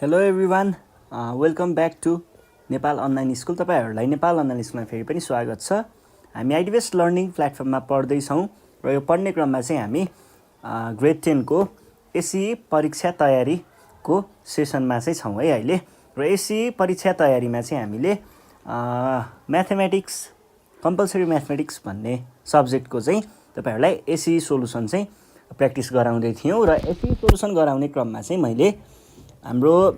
Hello everyone, welcome back to Nepal online school. तपाईँहरूलाई Nepal online स्कुलमा फेरि पनि स्वागत छ। हामी आइडिबेस्ट लर्निङ प्लेटफर्ममा पढ्दैछौँ र यो पढ्ने क्रममा चाहिँ हामी ग्रेड 10 को एसई परीक्षा तयारीको सेसनमा चाहिँ छौँ है अहिले। र एसई परीक्षा तयारीमा चाहिँ हामीले म्याथमेटिक्स, कम्पलसरी म्याथमेटिक्स भन्ने सब्जेक्टको चाहिँ तपाईँहरूलाई एसई सोलुसन चाहिँ प्र्याक्टिस गराउँदै थियौँ। र एसई सोलुसन गराउने क्रममा चाहिँ मैले हाम्रो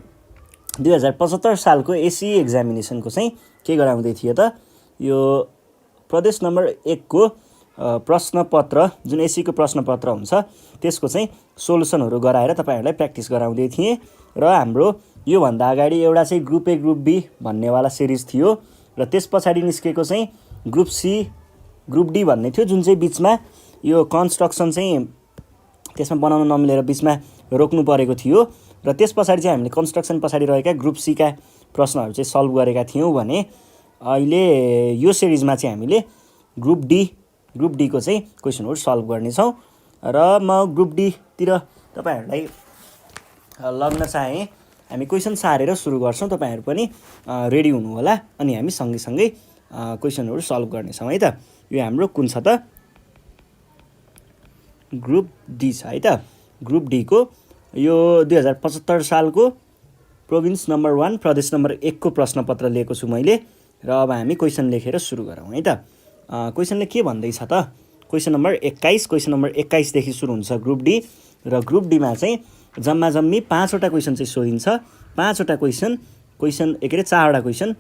2075 सालको एसई एक्जामिनेसनको चाहिँ के गराउँदै थियो त, यो प्रदेश नम्बर 1 को प्रश्नपत्र, जुन एसईको प्रश्नपत्र हुन्छ त्यसको चाहिँ सोलुसनहरू गराएर तपाईँहरूलाई प्र्याक्टिस गराउँदै थिएँ। र हाम्रो योभन्दा अगाडि एउटा चाहिँ ग्रुप ए ग्रुप बी भन्नेवाला सिरिज थियो र त्यस पछाडि निस्केको चाहिँ ग्रुप सी ग्रुप डी भन्ने थियो, जुन चाहिँ बिचमा यो कन्स्ट्रक्सन चाहिँ त्यसमा बनाउन नमिलेर बिचमा रोक्नु परेको थियो। र त्यस पछाडि चाहिँ हामीले कन्स्ट्रक्सन पछाडि रहेका ग्रुप सीका प्रश्नहरू चाहिँ सल्भ गरेका थियौँ भने अहिले यो सिरिजमा चाहिँ हामीले ग्रुप डीको चाहिँ क्वेसनहरू सल्भ गर्नेछौँ। र म ग्रुप डीतिर तपाईँहरूलाई लग्न चाहेँ। हामी क्वेसन सारेर सुरु गर्छौँ, तपाईँहरू पनि रेडी हुनुहोला अनि हामी सँगै क्वेसनहरू सल्भ गर्नेछौँ है त। यो हाम्रो कुन छ त, ग्रुप डी छ है त। ग्रुप डीको यो 2075 सालको प्रोभिन्स नम्बर 1 प्रदेश नम्बर 1 को प्रश्नपत्र लिएको छु मैले। र अब हामी क्वेसन लेखेर सुरु गरौँ है त। क्वेसनले के भन्दैछ त, क्वेसन नम्बर 21, क्वेसन नम्बर 21 देखि सुरु हुन्छ ग्रुप डी। र ग्रुप डीमा चाहिँ जम्मी 5वटा क्वेसन चाहिँ सोधिन्छ। 5वटा क्वेसन के अरे 4वटा क्वेसन,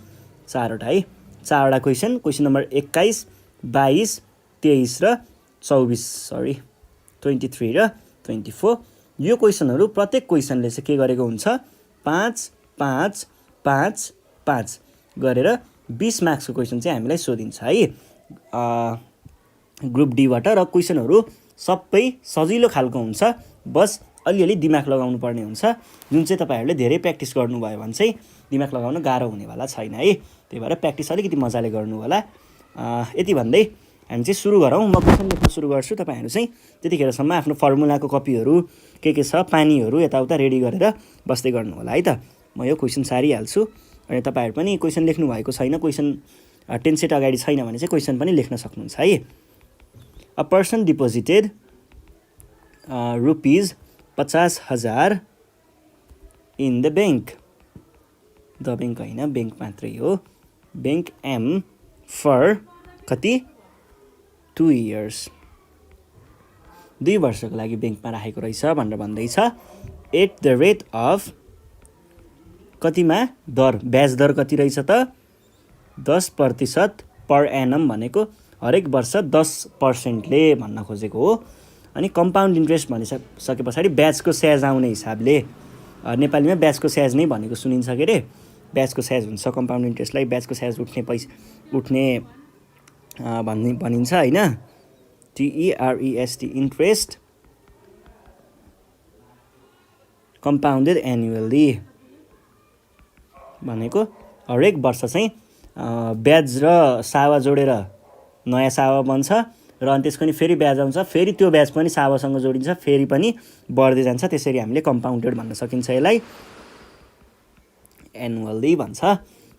4वटा है, 4वटा क्वेसन, क्वेसन नम्बर 21, 22, 23 र 23 र 24। यो क्वेसनहरू प्रत्येक क्वेसनले चाहिँ के गरेको हुन्छ, 5, 5, 5, 5 गरेर 20 मार्क्सको क्वेसन चाहिँ हामीलाई सोधिन्छ है ग्रुप डीबाट। र क्वेसनहरू सबै सजिलो खालको हुन्छ, बस अलिअलि दिमाग लगाउनु पर्ने हुन्छ, जुन चाहिँ तपाईँहरूले धेरै प्र्याक्टिस गर्नुभयो भने चाहिँ दिमाग लगाउन गाह्रो हुनेवाला छैन है। त्यही भएर प्र्याक्टिस अलिकति मजाले गर्नु होला। यति भन्दै हामी चाहिँ सुरु गरौँ। म क्वेसन लेख्न सुरु गर्छु, तपाईँहरू चाहिँ त्यतिखेरसम्म आफ्नो फर्मुलाको कपीहरू के छ, पानीहरू यताउता रेडी गरेर बस्दै गर्नु होला है त। म यो क्वेसन सारिहाल्छु अनि तपाईँहरू पनि क्वेसन लेख्नु भएको छैन, क्वेसन 10 सेट अगाडि छैन भने चाहिँ क्वेसन पनि लेख्न सक्नुहुन्छ है। A person deposited rupees 50,000 in the bank, the bank होइन, ब्याङ्क मात्रै हो, ब्याङ्क एम फर कति 2 इयर्स, 2 वर्षको लागि ब्याङ्कमा राखेको रहेछ भनेर भन्दैछ। एट द रेट अफ कतिमा दर, ब्याज दर कति रहेछ त, 10% पर एनम भनेको हरेक वर्ष 10%ले भन्न खोजेको हो। अनि कम्पाउन्ड इन्ट्रेस्ट भनिसके पछाडि ब्याजको स्याज आउने हिसाबले, नेपालीमा ब्याजको स्याज नै भनेको सुनिन्छ के अरे, ब्याजको स्याज हुन्छ कम्पाउन्ड इन्ट्रेस्टलाई, ब्याजको स्याज उठ्ने भनिन्छ होइन, TEREST, इन्ट्रेस्ट कम्पाउन्डेड एनुअली भनेको हरेक वर्ष चाहिँ ब्याज र सावा जोडेर नयाँ सावा बन्छ र अनि त्यसको नि फेरि ब्याज आउँछ, फेरि त्यो ब्याज पनि सावासँग जोडिन्छ, फेरि पनि बढ्दै जान्छ। त्यसरी हामीले कम्पाउन्डेड भन्न सकिन्छ यसलाई, एनुअली भन्छ।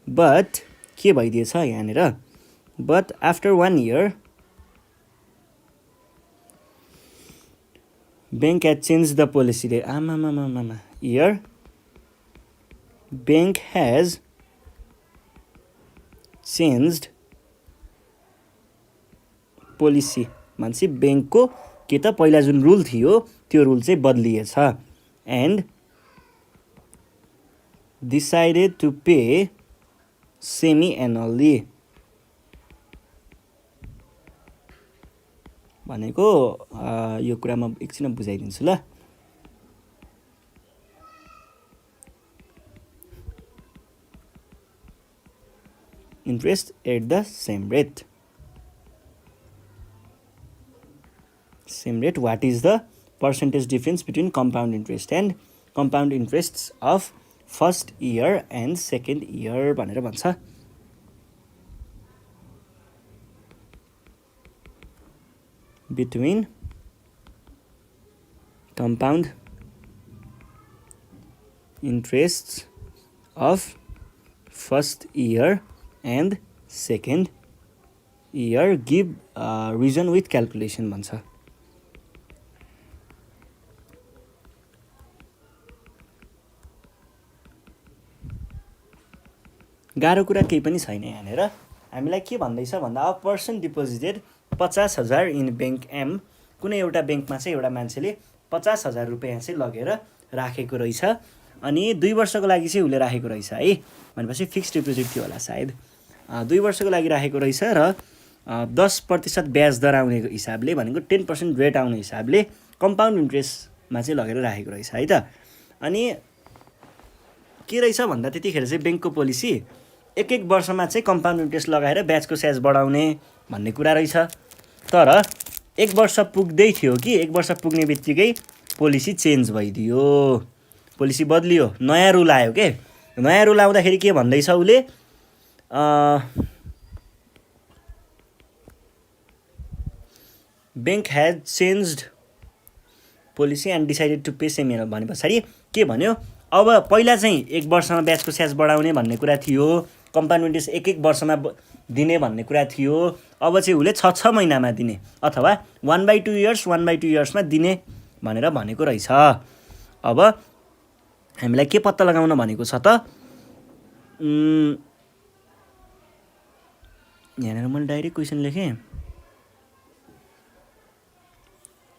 बट के भइदिएछ यहाँनिर, but after 1 year bank had changed the policy rate. Here, bank has changed policy. मान्छे ब्याङ्कको के त पहिला जुन रुल थियो त्यो रुल चाहिँ बदलिएछ। And decided to pay semi annually भनेको यो कुरा म एकछिन बुझाइदिन्छु ल। Interest at the same rate, what is the percentage difference between compound interest and compound interest of first year and second year भनेर भन्छ। between compound interest of first year and second year give reason with calculation भन्छ। गाह्रो कुरा केही पनि छैन यहाँनिर। हामीलाई के भन्दैछ भन्दा a person deposited 50,000 in bank M. कुनै एउटा ब्याङ्कमा चाहिँ एउटा मान्छेले 50,000 रुपियाँ चाहिँ लगेर राखेको रहेछ अनि 2 वर्षको लागि चाहिँ उसले राखेको रहेछ है। भनेपछि फिक्स्ड डिपोजिट थियो होला सायद। 2 वर्षको लागि राखेको रहेछ र 10% ब्याज दर आउने हिसाबले भनेको 10% रेट आउने हिसाबले कम्पाउन्ड इन्ट्रेस्टमा चाहिँ लगेर राखेको रहेछ है त। अनि के रहेछ भन्दा त्यतिखेर चाहिँ ब्याङ्कको पोलिसी एक वर्षमा चाहिँ कम्पाउन्ड इन्ट्रेस्ट लगाएर ब्याजको स्याज बढाउने भन्ने कुरा रहेछ। तर 1 वर्ष पुग्दै थियो कि 1 वर्ष पुग्ने बित्तिकै पोलिसी चेन्ज भइदियो, पोलिसी बदलियो, नयाँ रुल आयो के। नयाँ रुल आउँदाखेरि के भन्दैछ उसले bank has changed policy and decided to pay same year भने पछाडि के भन्यो, अब पहिला चाहिँ 1 वर्षमा ब्याजको स्याज बढाउने भन्ने कुरा थियो, कम्पाउन्ड इन्ट्रेस्ट 1 वर्षमा दिने भन्ने कुरा थियो। अब चाहिँ उसले 6 महिनामा दिने अथवा 1/2 इयर्स 1/2 इयर्समा दिने भनेर भनेको रहेछ। अब हामीलाई के पत्ता लगाउन भनेको छ त, यहाँनिर मैले डाइरेक्ट क्वेसन लेखेँ,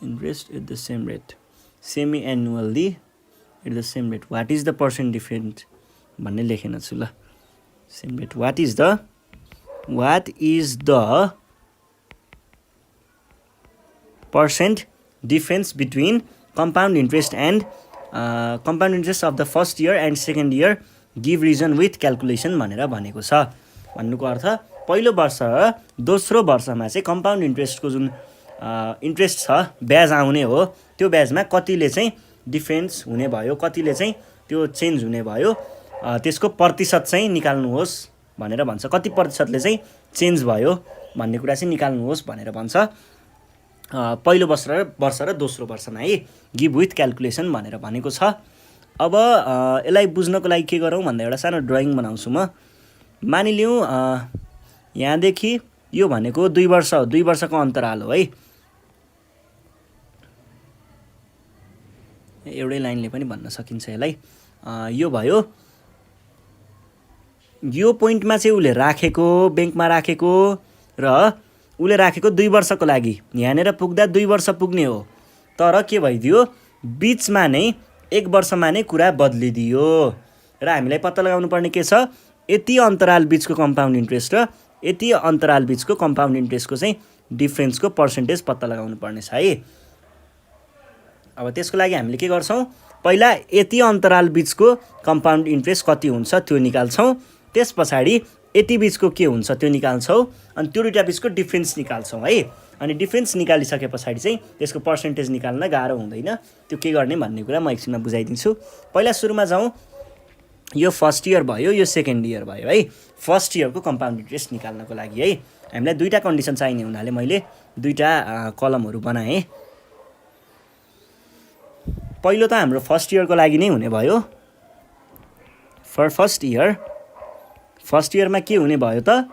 interest at the same rate semi annually at the same rate what is the percent different भन्ने लेखेन छु ल। Same rate what is the percent difference between compound interest and compound interest of the first year and second year give reason with calculation भनेर भनेको छ। भन्नुको अर्थ पहिलो वर्ष र दोस्रो वर्षमा चाहिँ कम्पाउन्ड इन्ट्रेस्टको जुन इन्ट्रेस्ट छ ब्याज आउने हो, त्यो ब्याजमा कतिले चाहिँ डिफरेन्स हुने भयो, कतिले चाहिँ त्यो चेन्ज हुने भयो, त्यसको प्रतिशत चाहिँ निकाल्नुहोस् भनेर भन्छ। कति प्रतिशतले चाहिँ चेन्ज भयो भन्ने कुरा चाहिँ निकाल्नुहोस् भनेर भन्छ पहिलो वर्ष र दोस्रो वर्षमा है, गिभ विथ क्यालकुलेसन भनेर भनेको छ। अब यसलाई बुझ्नको लागि के गरौँ भन्दा एउटा सानो ड्रइङ बनाउँछु म। मानिलिउँ यहाँदेखि यो भनेको 2 वर्षको अन्तराल हो है। एउटै लाइनले पनि भन्न सकिन्छ यसलाई। यो भयो, यो पोइन्टमा चाहिँ उसले राखेको, ब्याङ्कमा राखेको र उसले राखेको 2 वर्षको लागि, यहाँनिर पुग्दा 2 वर्ष पुग्ने हो। तर के भइदियो, बिचमा नै 1 वर्षमा नै कुरा बदलिदियो र हामीलाई पत्ता लगाउनु पर्ने के छ, यति अन्तराल बिचको कम्पाउन्ड इन्ट्रेस्ट र यति अन्तराल बिचको कम्पाउन्ड इन्ट्रेस्टको चाहिँ डिफ्रेन्सको पर्सेन्टेज पत्ता लगाउनु पर्ने छ है। अब त्यसको लागि हामीले के गर्छौँ, पहिला यति अन्तराल बिचको कम्पाउन्ड इन्ट्रेस्ट कति हुन्छ त्यो निकाल्छौँ, त्यस पछाडि यति बिचको के हुन्छ त्यो निकाल्छौँ, अनि त्यो दुईटा बिचको डिफ्रेन्स निकाल्छौँ है। अनि डिफ्रेन्स निकालिसके पछाडि चाहिँ त्यसको पर्सेन्टेज निकाल्न गाह्रो हुँदैन। त्यो के गर्ने भन्ने कुरा म एकछिनमा बुझाइदिन्छु। पहिला सुरुमा जाउँ, यो फर्स्ट इयर भयो, यो सेकेन्ड इयर भयो है। फर्स्ट इयरको कम्पाउन्ड इन्ट्रेस्ट निकाल्नको लागि है हामीलाई 2टा कन्डिसन चाहिने हुनाले मैले 2टा कलमहरू बनाएँ। पहिलो त हाम्रो फर्स्ट इयरको लागि नै हुने भयो। फर फर्स्ट इयरमा के हुने भयो त,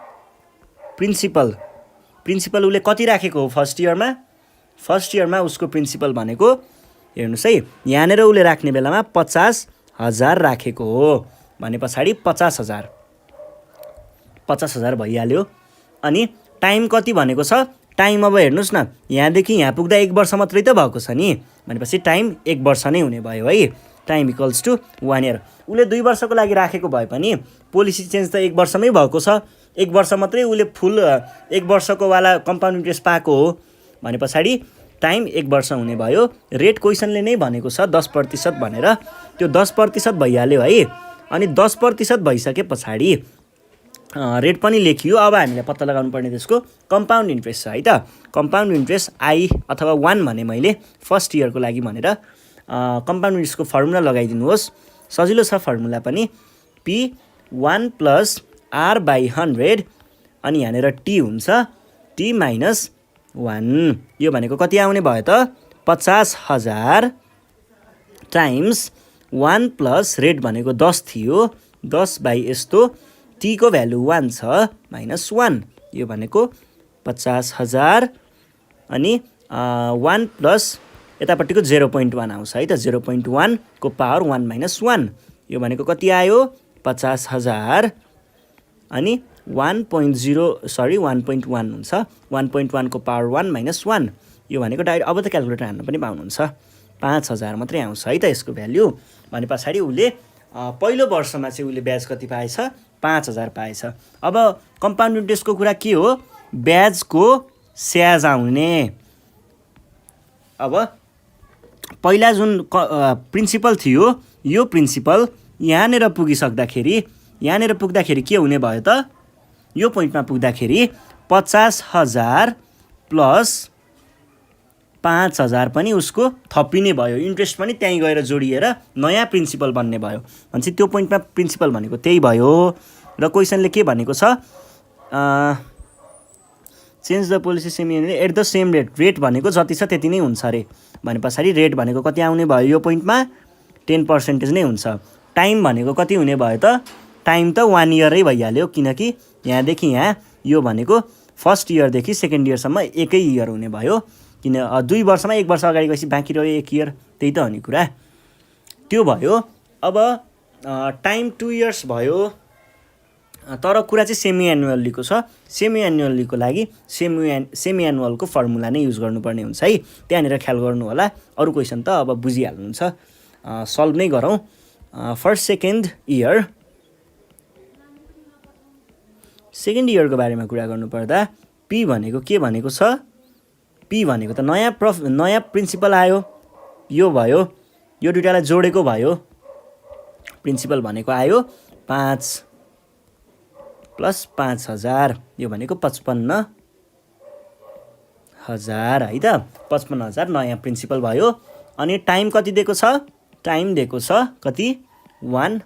प्रिन्सिपल उसले कति राखेको हो फर्स्ट इयरमा उसको प्रिन्सिपल भनेको हेर्नुहोस् है, यहाँनिर उसले राख्ने बेलामा 50,000 राखेको हो भने पछाडि 50,000 भइहाल्यो। अनि टाइम कति भनेको छ, टाइम अब हेर्नुहोस् न, यहाँदेखि यहाँ पुग्दा 1 वर्ष मात्रै त भएको छ नि, भनेपछि टाइम 1 वर्ष नै हुने भयो है। Time equals to 1 year. उसले 2 वर्षको लागि राखेको भए पनि पोलिसी चेन्ज त 1 वर्षमै भएको छ, 1 वर्ष मात्रै उसले फुल 1 वर्षको वाला कम्पाउन्ड इन्ट्रेस्ट पाएको हो भने पछाडि टाइम 1 वर्ष हुने भयो। रेट क्वेसनले नै भनेको छ 10% भनेर, त्यो 10% भइहाल्यो है। अनि 10% भइसके पछाडि रेट पनि लेखियो। अब हामीले पत्ता लगाउनु पर्ने त्यसको कम्पाउन्ड इन्ट्रेस्ट छ है त। कम्पाउन्ड इन्ट्रेस्ट आई अथवा 1 भने मैले फर्स्ट इयरको लागि भनेर कम्पाउन्ड इन्ट्रेस्टको फर्मुला लगाइदिनुहोस्, सजिलो छ फर्मुला पनि। P1 + R/100 अनि यहाँनिर T हुन्छ, T - 1। यो भनेको कति आउने भयो त, 50,000 टाइम्स 1 प्लस रेट भनेको 10 थियो, 10 बाई यस्तो टीको भ्यालु 1 छ -1, यो भनेको 50,000 अनि 1 प्लस यतापट्टिको 0.1 आउँछ है त, 0.1 को पावर 1 - 1, यो भनेको कति आयो 50,000 अनि 1.1 हुन्छ, 1.1 को पावर 1 - 1, यो भनेको डाइरेक्ट अब त क्यालकुलेटर हान्न पनि पाउनुहुन्छ, 5,000 मात्रै आउँछ है त यसको भ्याल्यु। भने पछाडि उसले पहिलो वर्षमा चाहिँ उसले ब्याज कति पाएछ 5,000 पाएछ। अब कम्पाउन्ड इन्ट्रेस्टको कुरा के हो, ब्याजको स्याज आउने। अब पहिला जुन प्रिन्सिपल थियो यो प्रिन्सिपल यहाँनिर पुग्दाखेरि के हुने भयो त, यो पोइन्टमा पुग्दाखेरि 50,000 प्लस 5,000 पनि उसको थपिने भयो, इन्ट्रेस्ट पनि त्यहीँ गएर जोडिएर नयाँ प्रिन्सिपल बन्ने भयो। भनेपछि त्यो पोइन्टमा प्रिन्सिपल भनेको त्यही भयो। र क्वेसनले के भनेको छ, change the policy semi annually at the same rate भनेको जति छ त्यति नै हुन्छ अरे। भने पछाडि रेट भनेको कति आउने भयो यो पोइन्टमा 10% नै हुन्छ। टाइम भनेको कति हुने भयो त, टाइम त 1 इयरै भइहाल्यो, किनकि यहाँदेखि यहाँ यो भनेको फर्स्ट इयरदेखि सेकेन्ड इयरसम्म एकै इयर हुने भयो, किन 2 वर्षमा 1 वर्ष अगाडि गएपछि बाँकी रह्यो 1 इयर, त्यही त हो नि कुरा, त्यो भयो। अब टाइम 2 इयर्स भयो, तर कुरा चाहिँ सेमी एनुअल्लीको छ। सेमी एनुअल्लीको लागि सेमी एनुअलको फर्मुला नै युज गर्नुपर्ने हुन्छ है, त्यहाँनिर ख्याल गर्नु होला। अरू क्वेसन त अब बुझिहाल्नुहुन्छ, सल्भ नै गरौँ। फर्स्ट सेकेन्ड इयरको बारेमा कुरा गर्नुपर्दा पी भनेको के भनेको छ, पी भनेको त नयाँ प्रिन्सिपल आयो, यो भयो, यो दुइटालाई जोडेको भयो, प्रिन्सिपल भनेको आयो 5 प्लस 5,000, यो भनेको 55,000 है त, 55,000 नयाँ प्रिन्सिपल भयो। अनि टाइम कति दिएको छ, टाइम दिएको छ कति 1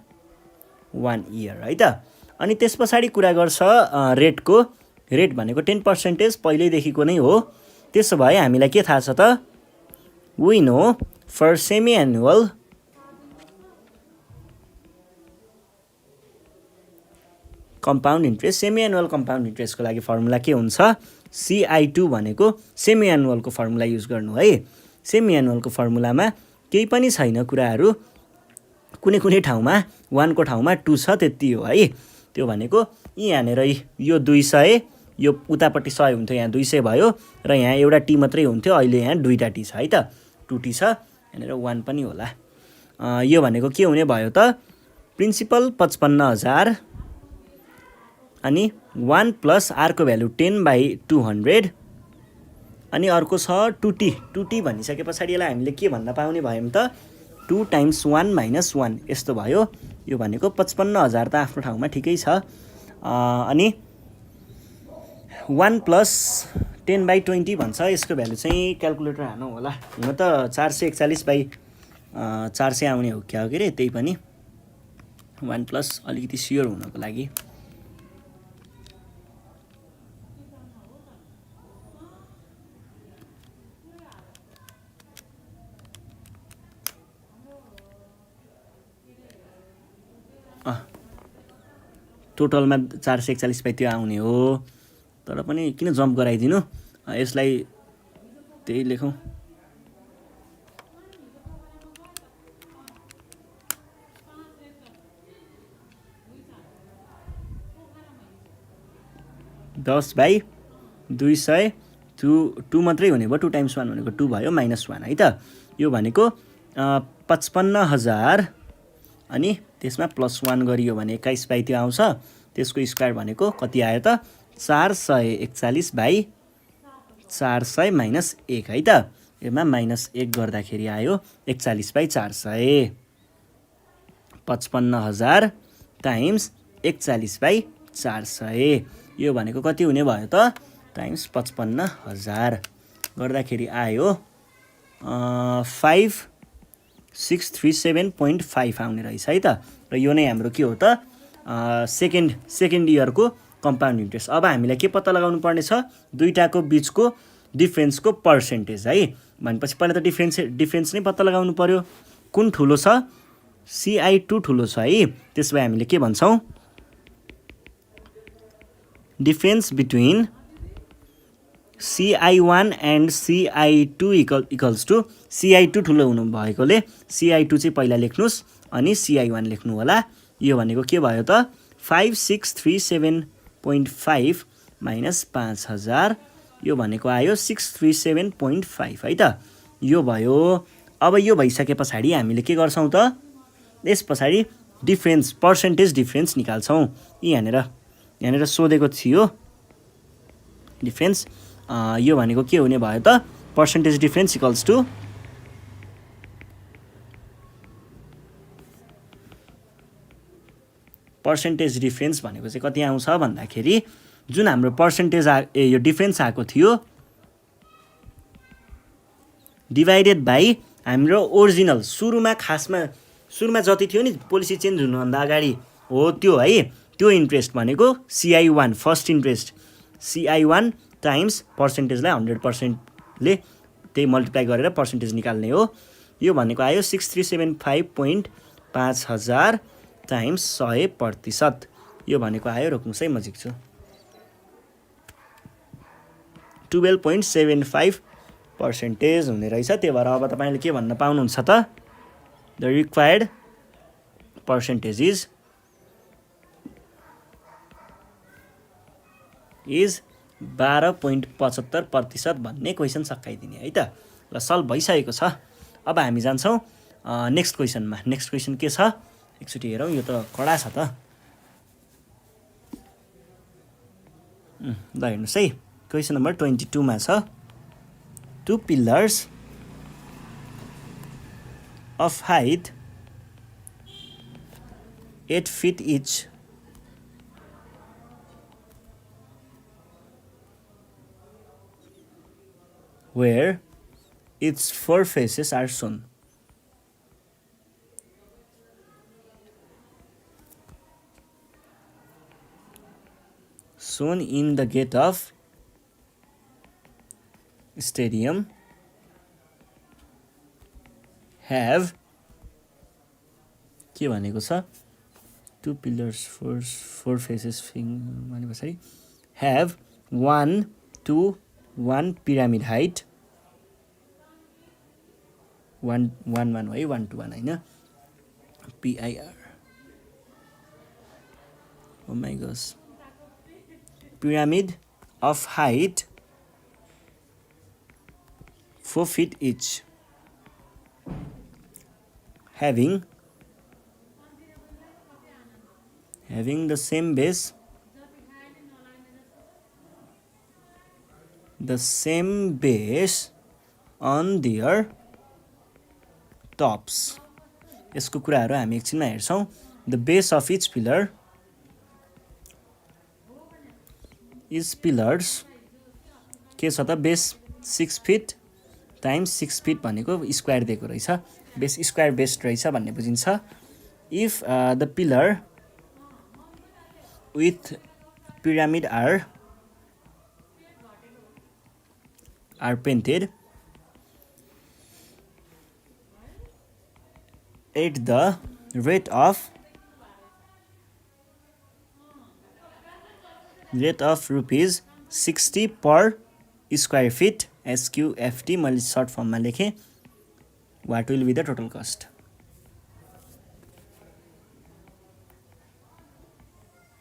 इयर है त। अनि त्यस पछाडि कुरा गर्छ रेटको, रेट भनेको 10% पहिल्यैदेखिको नै हो। त्यसो भए हामीलाई के थाहा छ त, we know for semi annual compound interest, semi annual compound इन्ट्रेस्टको लागि फर्मुला के हुन्छ, CI2 भनेको सेमी एनुअलको फर्मुला युज गर्नु है। सेमी एनुअलको फर्मुलामा केही पनि छैन कुराहरू, कुनै ठाउँमा 1 को ठाउँमा 2 छ त्यति हो है। त्यो भनेको यहाँनिर यो 200, यो उतापट्टि 100 हुन्थ्यो, यहाँ 200 भयो, र यहाँ एउटा टी मात्रै हुन्थ्यो, अहिले यहाँ 2टा टी छ है त, 2 टी छ, यहाँनिर 1 पनि होला। यो भनेको के हुने भयो त, प्रिन्सिपल 55,000 अनि 1 प्लस आरको भ्यालु 10/200 अनि अर्को छ 2t भनिसके पछाडि यसलाई हामीले के भन्न पाउने भयौँ त, 2 × 1 - 1 यस्तो भयो। यो भनेको 55,000 त आफ्नो ठाउँमा ठिकै छ। अनि 1 प्लस 10/20 भन्छ, यसको भ्यालु चाहिँ क्यालकुलेटर हानौँ होला, हुन त 441/400 आउने हो क्या हो के अरे, त्यही पनि 1 प्लस अलिकति स्योर हुनको लागि। टोटलमा 441 त्यो आउने हो, तर पनि किन जम्प गराइदिनु, यसलाई त्यही लेखौँ। (10/200) 2 मात्रै हुने भयो, 2 × 1 भनेको 2 भयो, -1 है त। यो भनेको 55,000 अनि त्यसमा +1 गरियो भने 21 त्यो आउँछ, त्यसको स्क्वायर भनेको कति आयो त, 441/400 -1 है त। यसमा -1 गर्दाखेरि आयो 41/400, 55,000 टाइम्स 41/400, यो भनेको कति हुने भयो त, टाइम्स 55,000 गर्दाखेरि आयो 5637.5 आउने रहेछ है त। र यो नै हाम्रो के हो त, सेकेन्ड इयरको कम्पाउन्ड इन्ट्रेस्ट। अब हामीलाई के पत्ता लगाउनु पर्ने छ, दुईटाको बिचको डिफ्रेन्सको पर्सेन्टेज है। भनेपछि पहिला त डिफ्रेन्स नै पत्ता लगाउनु पर्यो, कुन ठुलो छ CI2 ठुलो छ है, त्यसो भए हामीले के भन्छौँ, difference between CI1 and CI2 equals to CI2 ठुलो हुनु भएकोले CI2 चाहिँ पहिला लेख्नुहोस् अनि CI1 लेख्नु होला। यो भनेको के भयो त 5637.5 माइनस 5000, यो भनेको आयो 637.5 है त, यो भयो। अब यो भइसके पछाडि हामीले के गर्छौँ त, यस पछाडि डिफरेन्स पर्सेन्टेज डिफरेन्स निकाल्छौँ। यहाँनिर सोधेको थियो डिफरेन्स, यो भनेको के हुने भयो त, percentage difference equals to percentage difference भनेको चाहिँ कति आउँछ भन्दाखेरि जुन हाम्रो पर्सेन्टेज यो डिफरेन्स आएको थियो डिभाइडेड बाई हाम्रो ओरिजिनल सुरुमा जति थियो नि पोलिसी चेन्ज हुनुभन्दा अगाडि हो त्यो है, त्यो इन्ट्रेस्ट भनेको CI1 first interest CI1 times पर्सेन्टेजलाई 100%ले त्यही मल्टिप्लाई गरेर पर्सेन्टेज निकाल्ने हो। यो भनेको आयो 6375.5000 टाइम्स 100%, यो भनेको आयो, रोक्नुहोस् है म झिक्छु, 12.75% हुने रहेछ। त्यही भएर अब तपाईँले के भन्न पाउनुहुन्छ त, द रिक्वायर्ड पर्सेन्टेज इज 12.75% भन्ने क्वेसन सकाइदिने है त। ल सल्भ भइसकेको छ। अब हामी जान्छौँ नेक्स्ट क्वेसनमा। नेक्स्ट क्वेसन के छ एकचोटि हेरौँ, यो त कडा छ त। ल हेर्नुहोस् है, क्वेसन नम्बर 22 मा छ, 2 pillars of height 8 feet each where its 4 faces are shown. Shown in the gate of stadium have के भनेको छ, 2 pillars 4 faces भने पछाडि have 1 to 1 pyramid height 1 है, 1 to 1 हैन, PIR, oh my gosh, pyramid of height 4 feet each having the same base on their tops. यसको कुराहरु हामी एकछिनमा हेर्छौं। The base of each pillar is pillars के छ त, base 6 feet times 6 feet भनेको स्क्वायर दिएको रहेछ, बेस स्क्वायर बेस्ड रहेछ भन्ने बुझिन्छ। If the pillar with pyramid are painted at the rate of rupees 60 per square feet, SQFT मैले सर्ट फर्ममा लेखेँ, what will be the total cost?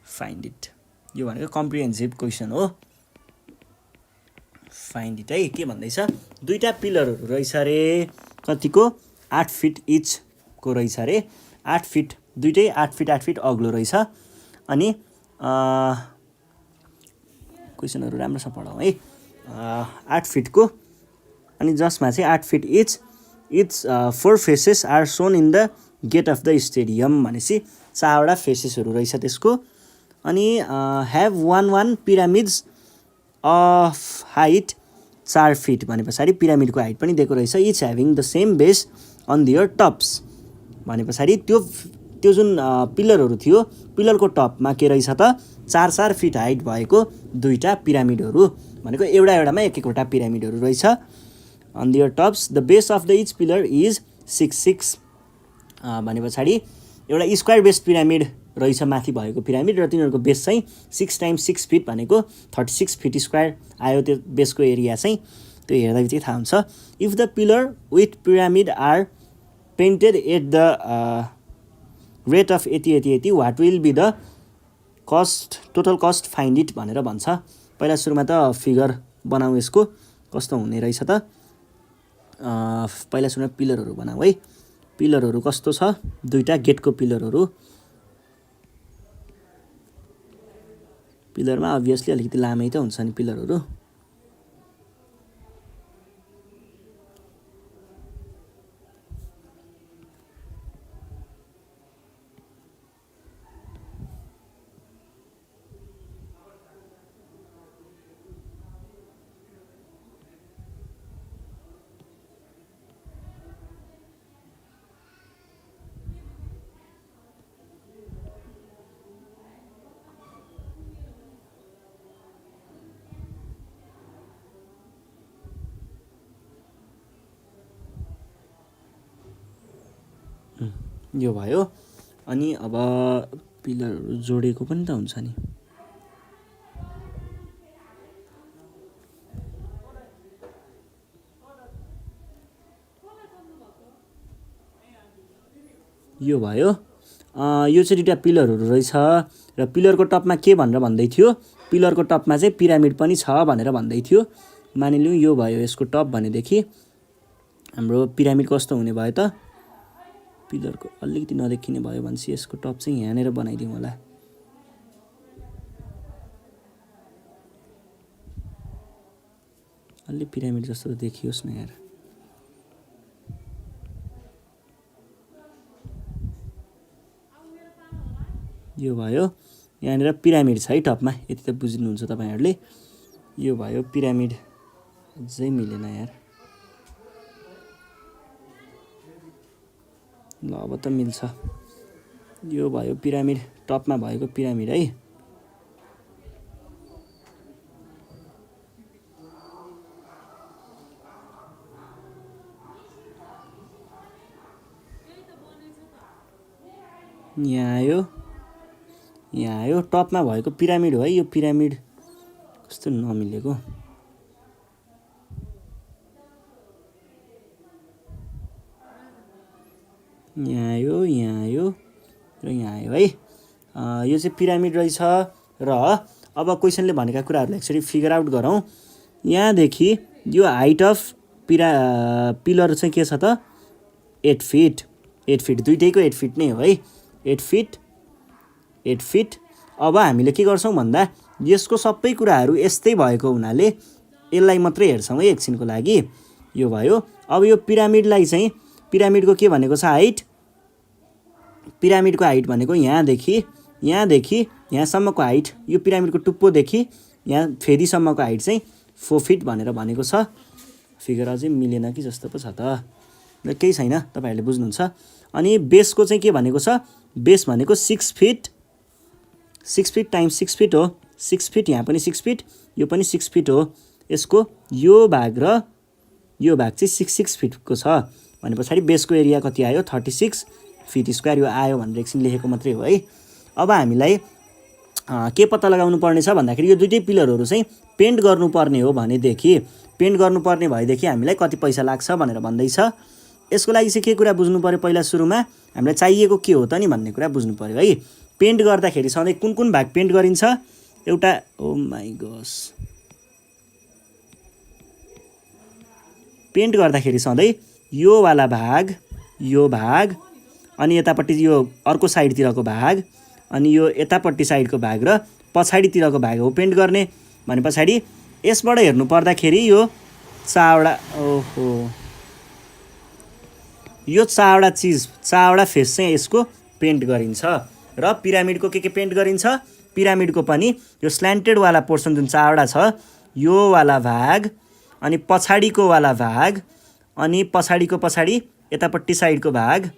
Find it. यो भनेको कम्प्रिहेन्सिभ क्वेसन हो। फाइन्ड इट है, के भन्दैछ, दुईटा पिलरहरू रहेछ रे, कतिको 8 फिट इच को रहेछ रे, 8 फिट, दुईटै 8 फिट अग्लो रहेछ। अनि क्वेसनहरू राम्रोसँग पढाउँ है। 8 फिटको, अनि जसमा चाहिँ 8 feet each, it's 4 faces are shown in the gate of the stadium भनेपछि 4वटा फेसेसहरू रहेछ त्यसको। अनि have 1 pyramids of height 4 feet भने पछाडि पिरामिडको हाइट पनि दिएको रहेछ। Each having the same base on their tops भने पछाडि त्यो जुन पिलरहरू थियो, पिलरको टपमा के रहेछ त 4 फिट हाइट भएको दुईटा पिरामिडहरू भनेको एउटामा एक-एकवटा पिरामिडहरू रहेछ। On their tops the base of the each pillar is 6 भने पछाडि एउटा स्क्वायर बेस पिरामिड रहेछ माथि भएको पिरामिड र तिनीहरूको बेस चाहिँ 6 × 6 फिट भनेको 36 फिट स्क्वायर आयो त्यो बेसको एरिया चाहिँ। त्यो हेर्दा बित्तिकै थाहा हुन्छ। If the pillar with pyramid are painted at the rate of यति what will be the cost total cost find it भनेर भन्छ। पहिला सुरुमा त फिगर बनाऊ यसको कस्तो हुने रहेछ त। पहिला सुरुमा पिलरहरू बनाऊ है। पिलरहरू कस्तो छ, दुईटा गेटको पिलरहरू। पिलरमा अभियसली अलिकति लामै त हुन्छ नि पिलरहरू। यो भयो। अनि अब पिलरहरू जोडेको पनि त हुन्छ नि। यो भयो। यो चाहिँ दुईवटा पिलरहरू रहेछ र पिलरको टपमा के भनेर भन्दै थियो, पिलरको टपमा चाहिँ पिरामिड पनि छ भनेर भन्दै थियो। मानिलिउँ यो भयो यसको टप भनेदेखि हाम्रो पिरामिड कस्तो हुने भयो त। पिलरको अलिकति नदेखिने भयो भनेपछि यसको टप चाहिँ यहाँनिर बनाइदिउँ होला। अलि पिरामिड जस्तो त देखियोस् न यार। यो भयो। यहाँनिर पिरामिड छ है टपमा, यति त बुझ्नुहुन्छ तपाईँहरूले। यो भयो पिरामिड। अझै मिलेन यार। ल अब त मिल्छ। यो भयो पिरामिड, टपमा भएको पिरामिड है। यहाँ आयो, यहाँ आयो। टपमा भएको पिरामिड हो है यो पिरामिड। कस्तो नमिलेको। यहाँ आयो, यहाँ आयो र यहाँ आयो है। यो चाहिँ पिरामिड रहेछ। र अब क्वेसनले भनेका कुराहरूलाई एकचोटि फिगर आउट गरौँ। यहाँदेखि यो हाइट अफ पिलर चाहिँ के छ त 8 फिट। 8 फिट दुइटैको 8 फिट नै हो है। 8 फिट 8 फिट। अब हामीले के गर्छौँ भन्दा यसको सबै कुराहरू यस्तै भएको हुनाले यसलाई मात्रै हेर्छौँ है एकछिनको लागि। यो भयो। अब यो पिरामिडलाई चाहिँ पिरामिडको के भनेको छ हाइट। पिरामिडको हाइट भनेको यहाँदेखि यहाँसम्मको हाइट। यो पिरामिडको टुप्पोदेखि यहाँ फेदीसम्मको हाइट चाहिँ 4 फिट भनेर भनेको छ। फिगर अझै मिलेन कि जस्तो पो छ त। केही छैन, तपाईँहरूले बुझ्नुहुन्छ। अनि बेसको चाहिँ के भनेको छ, बेस भनेको 6 फिट। 6 फिट टाइम्स 6 फिट हो। 6 फिट, यहाँ पनि 6 फिट, यो पनि 6 फिट हो। यसको यो भाग र यो भाग चाहिँ 6 फिटको छ भने पछाडि बेसको एरिया कति आयो 36 फिट स्क्वायर। यो आयो भनेर एकछिन लेखेको मात्रै हो है। अब हामीलाई के पत्ता लगाउनु पर्ने छ भन्दाखेरि यो दुईटै पिलरहरू चाहिँ पेन्ट गर्नुपर्ने हो भनेदेखि, पेन्ट गर्नुपर्ने भएदेखि हामीलाई कति पैसा लाग्छ भनेर भन्दैछ। यसको लागि चाहिँ के कुरा बुझ्नु पऱ्यो, पहिला सुरुमा हामीलाई चाहिएको के हो त नि भन्ने कुरा बुझ्नु पऱ्यो है। पेन्ट गर्दाखेरि सधैँ कुन कुन भाग पेन्ट गरिन्छ, एउटा ओ माई गस, पेन्ट गर्दाखेरि सधैँ यो वाला भाग, यो भाग, अनि यतापट्टि यो अर्को साइडतिरको भाग, अनि यो यतापट्टि साइडको भाग र पछाडितिरको भाग हो पेन्ट गर्ने। भने पछाडि यसबाट हेर्नु पर्दाखेरि यो चारवटा, ओहो, यो चारवटा चिज, चारवटा फेस चाहिँ यसको पेन्ट गरिन्छ। र पिरामिडको के पेन्ट गरिन्छ, पिरामिडको पनि यो स्ल्यान्टेडवाला पोर्सन जुन चारवटा छ, यो वाला भाग, अनि पछाडिको वाला भाग, अनि पछाडिको पछाडि यतापट्टि साइडको भाग,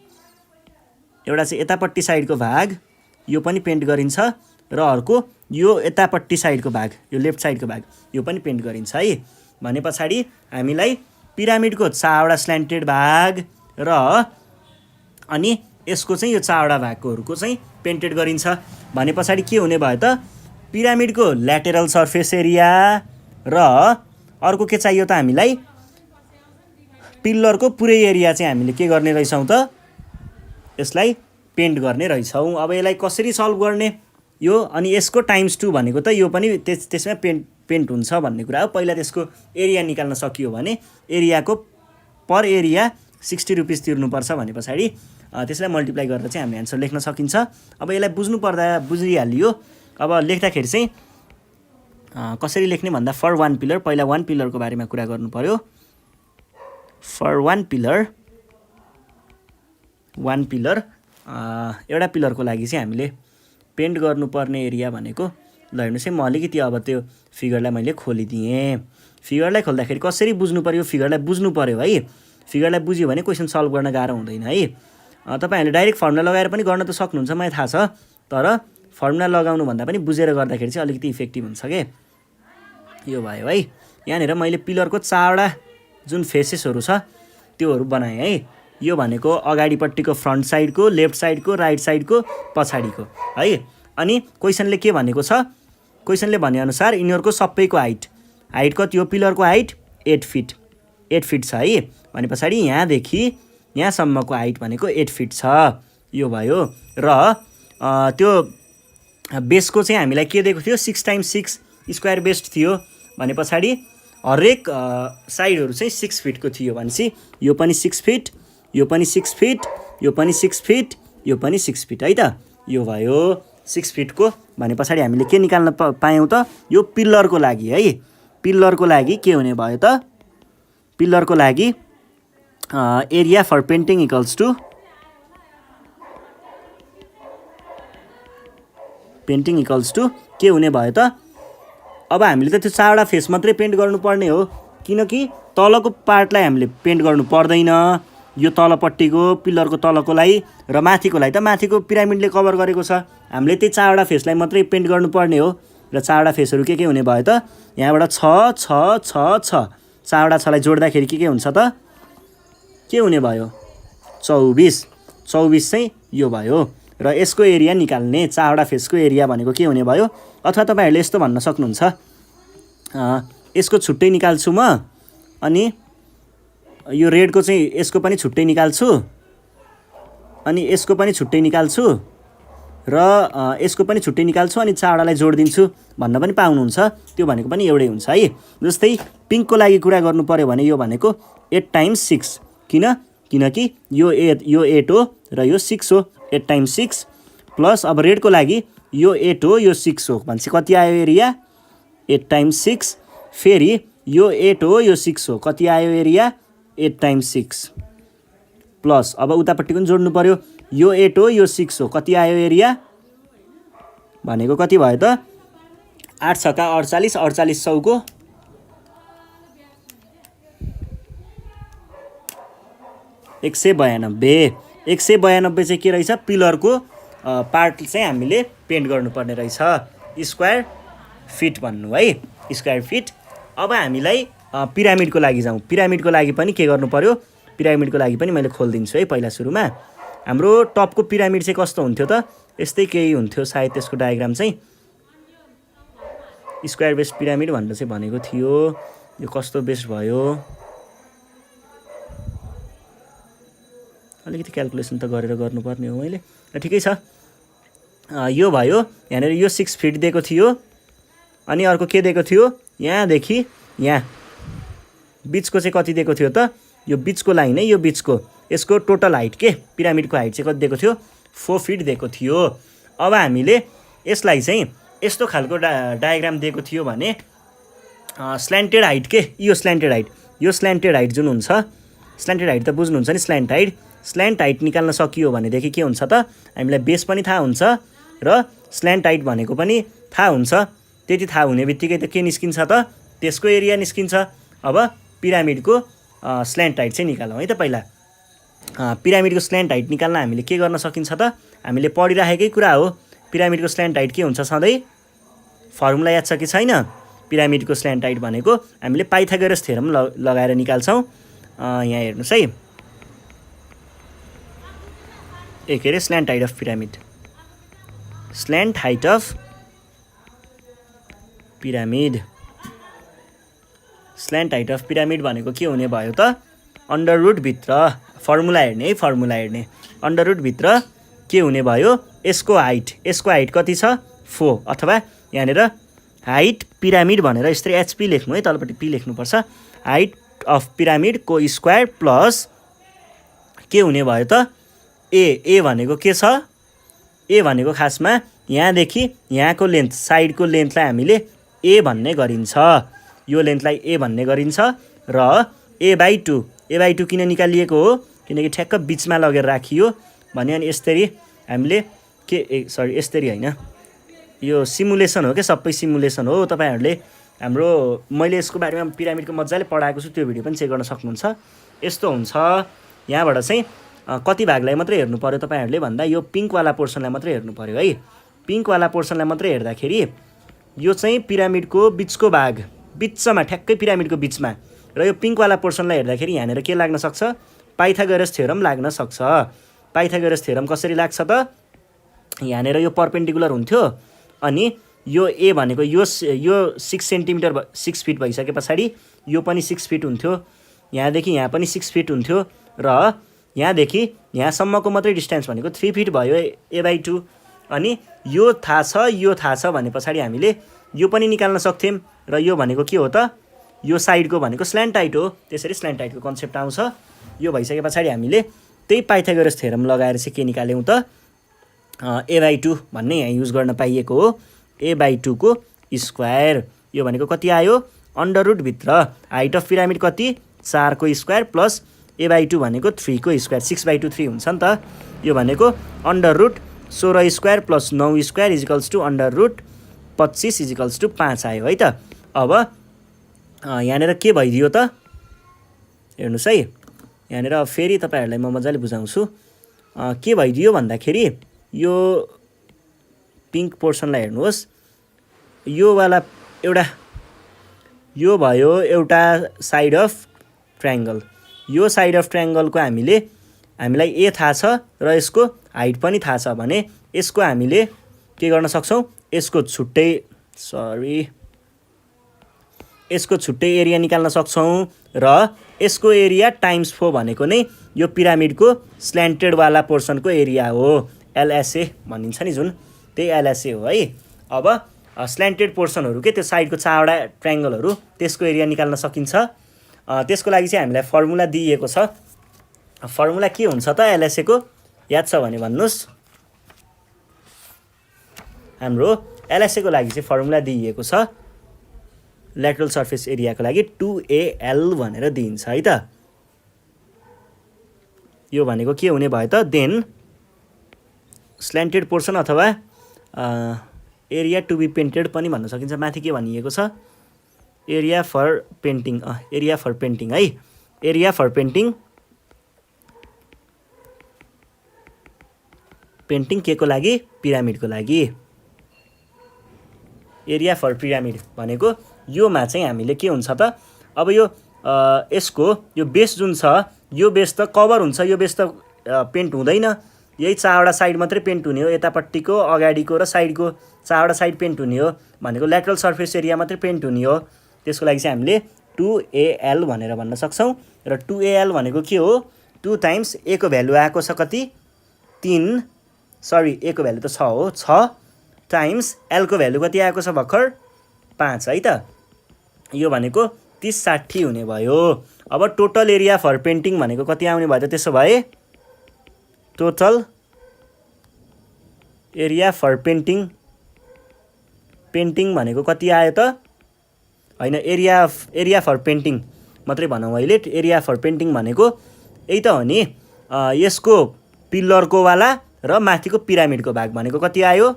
एउटा चाहिँ यतापट्टि साइडको भाग, यो पनि पेन्ट गरिन्छ। र अर्को यो यतापट्टि साइडको भाग, यो लेफ्ट साइडको भाग, यो पनि पेन्ट गरिन्छ है। भने पछाडि हामीलाई पिरामिडको चारवटा स्ल्यान्टेड भाग र अनि यसको चाहिँ यो चारवटा भागकोहरूको चाहिँ पेन्टेड गरिन्छ भने पछाडि के हुने भयो त पिरामिडको ल्याटेरल सर्फेस एरिया र अर्को के चाहियो त हामीलाई पिल्लरको पुरै एरिया चाहिँ हामीले के गर्ने रहेछौँ त यसलाई पेन्ट गर्ने रहेछौँ। अब यसलाई कसरी सल्भ गर्ने यो अनि यसको टाइम्स 2 भनेको त यो पनि त्यसमा पेन्ट हुन्छ भन्ने कुरा हो। पहिला त्यसको एरिया निकाल्न सकियो भने एरियाको पर एरिया 60 रुपिस तिर्नुपर्छ भने पछाडि त्यसलाई मल्टिप्लाई गरेर चाहिँ हामीले एन्सर लेख्न सकिन्छ। अब यसलाई बुझ्नु पर्दा बुझिहालियो। अब लेख्दाखेरि चाहिँ कसरी लेख्ने भन्दा फर वान पिलर पहिला वान पिलरको बारेमा कुरा गर्नु पर्यो। फर वान पिलर एउटा पिलरको लागि चाहिँ हामीले पेन्ट गर्नुपर्ने एरिया भनेको ल हेर्नुहोस् है म अलिकति अब त्यो फिगरलाई मैले खोलिदिएँ। फिगरलाई खोल्दाखेरि कसरी बुझ्नु पर्यो फिगरलाई बुझ्नु पर्यो है। फिगरलाई बुझ्यो भने क्वेसन सल्भ गर्न गाह्रो हुँदैन है। तपाईहरूले डाइरेक्ट फर्मुला लगाएर पनि गर्न त सक्नुहुन्छ मलाई थाहा छ, तर फर्मुला लगाउनुभन्दा पनि बुझेर गर्दाखेरि चाहिँ अलिकति इफेक्टिभ हुन्छ के। यो भयो है। यहाँनिर मैले पिलरको चारवटा जुन फेसेसहरू छ त्योहरू बनाएँ है। यो भनेको अगाडिपट्टिको फ्रन्ट साइडको, लेफ्ट साइडको, राइट साइडको, पछाडिको है। अनि क्वेसनले के भनेको छ, क्वेसनले भनेअनुसार यिनीहरूको सबैको हाइट कति हो, पिलरको हाइट 8 फिट छ है। भने पछाडि यहाँदेखि यहाँसम्मको हाइट भनेको 8 फिट छ। यो भयो र त्यो बेसको चाहिँ हामीलाई के दिएको थियो 6 × 6 स्क्वायर बेस्ड थियो भने पछाडि हरेक साइडहरू चाहिँ 6 फिटको थियो भनेपछि यो पनि 6 फिट, यो पनि 6 फिट, यो पनि 6 फिट, यो पनि 6 फिट है त। यो भयो 6 फिटको भने पछाडि हामीले के निकाल्न पायौँ त यो पिल्लरको लागि है। पिल्लरको लागि के हुने भयो त पिल्लरको लागि area for painting equals to के हुने भयो त अब हामीले त त्यो चारवटा फेस मात्रै पेन्ट गर्नुपर्ने हो किनकि तलको पार्टलाई हामीले पेन्ट गर्नु पर्दैन। यो तलपट्टिको पिल्लरको तलकोलाई र माथिकोलाई त माथिको पिरामिडले कभर गरेको छ। हामीले त्यही चारवटा फेसलाई मात्रै पेन्ट गर्नुपर्ने हो र चारवटा फेसहरू के हुने भयो त यहाँबाट 6 चारवटा 6लाई जोड्दाखेरि के हुन्छ त के हुने भयो 24 चाहिँ यो भयो र यसको एरिया निकाल्ने चारवटा फेसको एरिया भनेको के हुने भयो। अथवा तपाईहरूले यस्तो भन्न सक्नुहुन्छ यसको छुट्टै निकाल्छु म अनि यो रेडको चाहिँ यसको पनि छुट्टै निकाल्छु अनि यसको पनि छुट्टै निकाल्छु र यसको पनि छुट्टै निकाल्छु अनि चारवटालाई जोडिदिन्छु भन्न पनि पाउनुहुन्छ। त्यो भनेको पनि एउटै हुन्छ है। जस्तै पिङ्कको लागि कुरा गर्नु पर्यो भने यो भनेको 8 × 6 किनकि यो 8 हो र यो 6 हो। 8 × 6 प्लस अब रेडको लागि यो 8 हो यो 6 हो भनेपछि कति आयो एरिया 8 × 6 फेरि यो 8 हो यो 6 हो कति आयो एरिया 8 × 6 प्लस अब उतापट्टि पनि जोड्नु पर्यो यो 8 हो यो 6 हो कति आयो एरिया भनेको कति भयो त 8 × 48 4800को 192 चाहिँ के रहेछ पिलरको पार्ट चाहिँ हामीले पेन्ट गर्नुपर्ने रहेछ स्क्वायर फिट भन्नु है स्क्वायर फिट। अब हामीलाई पिरामिडको लागि जाउँ। पिरामिडको लागि पनि के गर्नु पर्यो पिरामिडको लागि पनि मैले खोलिदिन्छु है। पहिला सुरुमा हाम्रो टपको पिरामिड चाहिँ कस्तो हुन्थ्यो त यस्तै केही हुन्थ्यो सायद त्यसको डायग्राम चाहिँ स्क्वायर बेस्ड पिरामिड भनेर चाहिँ भनेको थियो। यो कस्तो बेस्ड भयो अलिकति क्याल्कुलेसन त गरेर गर्नुपर्ने हो मैले ठिकै छ। यो भयो यहाँनिर यो 6 फिट दिएको थियो अनि अर्को के दिएको थियो यहाँदेखि यहाँ बिचको चाहिँ कति दिएको थियो त यो बिचको लाइन है यो बिचको यसको टोटल हाइट के पिरामिडको हाइट चाहिँ कति दिएको थियो 4 फिट दिएको थियो। अब हामीले यसलाई चाहिँ यस्तो खालको डायग्राम दिएको थियो भने स्ल्यान्टेड हाइट के यो स्ल्यान्टेड हाइट जुन हुन्छ स्ल्यान्टेड हाइट त बुझ्नुहुन्छ नि स्ल्यान्ट हाइट निकाल्न सकियो भनेदेखि के हुन्छ त हामीलाई बेस पनि थाहा हुन्छ र स्ल्यान्ट हाइट भनेको पनि थाहा हुन्छ। त्यति थाहा हुने बित्तिकै त के निस्किन्छ त त्यसको एरिया निस्किन्छ। अब पिरामिडको स्ल्यान्ट हाइट चाहिँ निकालौँ है त। पहिला पिरामिडको स्ल्यान्ट हाइट निकाल्न हामीले के गर्न सकिन्छ त हामीले पढिराखेकै कुरा हो। पिरामिडको स्ल्यान्ट हाइट के हुन्छ सधैँ फर्मुला याद छ कि छैन। पिरामिडको स्ल्यान्ट हाइट भनेको हामीले पाइथागोरस थ्योरम लगाएर निकाल्छौँ। यहाँ हेर्नुहोस् है के अरे slant height of pyramid, slant height of pyramid, slant height of pyramid भनेको के हुने भयो त अन्डर रुटभित्र फर्मुला हेर्ने है, फर्मुला हेर्ने अन्डर रुटभित्र के हुने भयो यसको हाइट कति छ 4 अथवा यहाँनिर हाइट पिरामिड भनेर यसरी एचपी लेख्नु है, तलपट्टि पी लेख्नुपर्छ। हाइट अफ पिरामिडको स्क्वायर प्लस के हुने भयो त ए भनेको के छ, ए भनेको खासमा यहाँदेखि यहाँको लेन्थ साइडको लेन्थलाई हामीले ए भन्ने गरिन्छ, यो लेन्थलाई ए भन्ने गरिन्छ र ए/2 किन निकालिएको हो किनकि ठ्याक्क बिचमा लगेर राखियो भने अनि यसरी हामीले यसरी होइन, यो सिमुलेसन हो क्या, सबै सिमुलेसन हो। तपाईँहरूले हाम्रो मैले यसको बारेमा पिरामिडको मजाले पढाएको छु, त्यो भिडियो पनि चेक गर्न सक्नुहुन्छ। यस्तो हुन्छ, यहाँबाट चाहिँ कति भागलाई मात्रै हेर्नु पर्यो तपाईँहरूले भन्दा यो पिङ्कवाला पोर्सनलाई मात्रै हेर्नु पर्यो है। पिङ्कवाला पोर्सनलाई मात्रै हेर्दाखेरि यो चाहिँ पिरामिडको बिचको भाग, बिचमा ठ्याक्कै पिरामिडको बिचमा, र यो पिङ्कवाला पोर्सनलाई हेर्दाखेरि यहाँनिर के लाग्न सक्छ पाइथागोरस थ्योरम लाग्न सक्छ। पाइथागोरस थ्योरम कसरी लाग्छ त यहाँनिर यो परपेन्डिकुलर हुन्थ्यो अनि यो ए भनेको यो 6 सेन्टिमिटर 6 फिट भइसके पछाडि यो पनि 6 फिट हुन्थ्यो, यहाँदेखि यहाँ पनि 6 फिट हुन्थ्यो र यहाँदेखि यहाँसम्मको मात्रै डिस्टेन्स भनेको 3 फिट भयो a/2 अनि यो थाहा छ भने पछाडि हामीले यो पनि निकाल्न सक्थ्यौँ र यो भनेको के हो त यो साइडको भनेको स्ल्यान्ट हाइट हो, त्यसरी स्ल्यान्ट हाइटको कन्सेप्ट आउँछ। यो भइसके पछाडि हामीले त्यही पाइथागोरस थ्योरम लगाएर चाहिँ के निकाल्यौँ त a/2 भन्ने यहाँ युज गर्न पाइएको हो, a/2 को स्क्वायर, यो भनेको कति आयो अन्डर रुटभित्र हाइट अफ पिरामिड कति 4 को स्क्वायर प्लस a/2 भनेको 3 को स्क्वायर, 6/2 3 हुन्छ नि त, यो भनेको under root 16 square plus 9 square equals to under root 25 equals to 5 आयो है त। अब यहाँनिर के भइदियो त हेर्नुहोस् है, यहाँनिर फेरि तपाईँहरूलाई म मजाले बुझाउँछु। के भइदियो भन्दाखेरि यो पिङ्क पोर्सनलाई हेर्नुहोस्, योवाला एउटा यो भयो एउटा साइड अफ ट्रायङ्गल, यो साइड अफ ट्रायङ्गलको हामीलाई ए थाहा छ र यसको हाइट पनि थाहा छ भने यसको हामीले के गर्न सक्छौँ, यसको छुट्टै एरिया निकाल्न सक्छौँ र यसको एरिया टाइम्स 4 भनेको नै यो पिरामिडको स्ल्यान्टेडवाला पोर्सनको एरिया हो, एलएसए भनिन्छ नि जुन, त्यही एलएसए हो है। अब स्ल्यान्टेड पोर्सनहरू के त्यो साइडको 4वटा ट्रायङ्गलहरू त्यसको एरिया निकाल्न सकिन्छ। त्यसको लागि चाहिँ हामीलाई फर्मुला दिइएको छ। फर्मुला के हुन्छ त एलएसए को याद छ भने भन्नुहोस्। हाम्रो एलएसए को लागि चाहिँ फर्मुला दिइएको छ, ल्याटरल सर्फेस एरियाको लागि 2AL भनेर दिइन्छ है त। यो भनेको के हुने भयो त देन स्ल्यान्टेड पोर्सन अथवा एरिया टु बी पेन्टेड पनि भन्न सकिन्छ। माथि के भनिएको छ एरिया फर पेन्टिङ है, एरिया फर पेन्टिङ के को लागि पिरामिडको लागि, एरिया फर पिरामिड भनेको योमा चाहिँ हामीले के हुन्छ त अब यो यसको यो बेस जुन छ यो बेस त कभर हुन्छ, यो बेस त पेन्ट हुँदैन, यही 4वटा साइड मात्रै पेन्ट हुने हो, यतापट्टिको अगाडिको र साइडको 4वटा साइड पेन्ट हुने हो भनेको ल्याटरल सर्फेस एरिया मात्रै पेन्ट हुने हो। त्यसको लागि चाहिँ हामीले 2AL भनेर भन्न सक्छौँ र 2AL भनेको के हो 2 टाइम्स A को भ्यालु आएको छ कति 3 A को भ्यालु त 6 हो, 6 टाइम्स L को भ्यालु कति आएको छ भर्खर 5 है त। यो भनेको 30-60 हुने भयो। अब टोटल एरिया फर पेन्टिङ भनेको कति आउने भयो त त्यसो भए टोटल एरिया फर पेन्टिङ भनेको कति आयो त हैन एरिया फर पेन्टिङ मात्रै भनौँ अहिले। एरिया फर पेन्टिङ भनेको यही त हो नि, यसको पिल्लरको वाला र माथिको पिरामिडको भाग भनेको कति आयो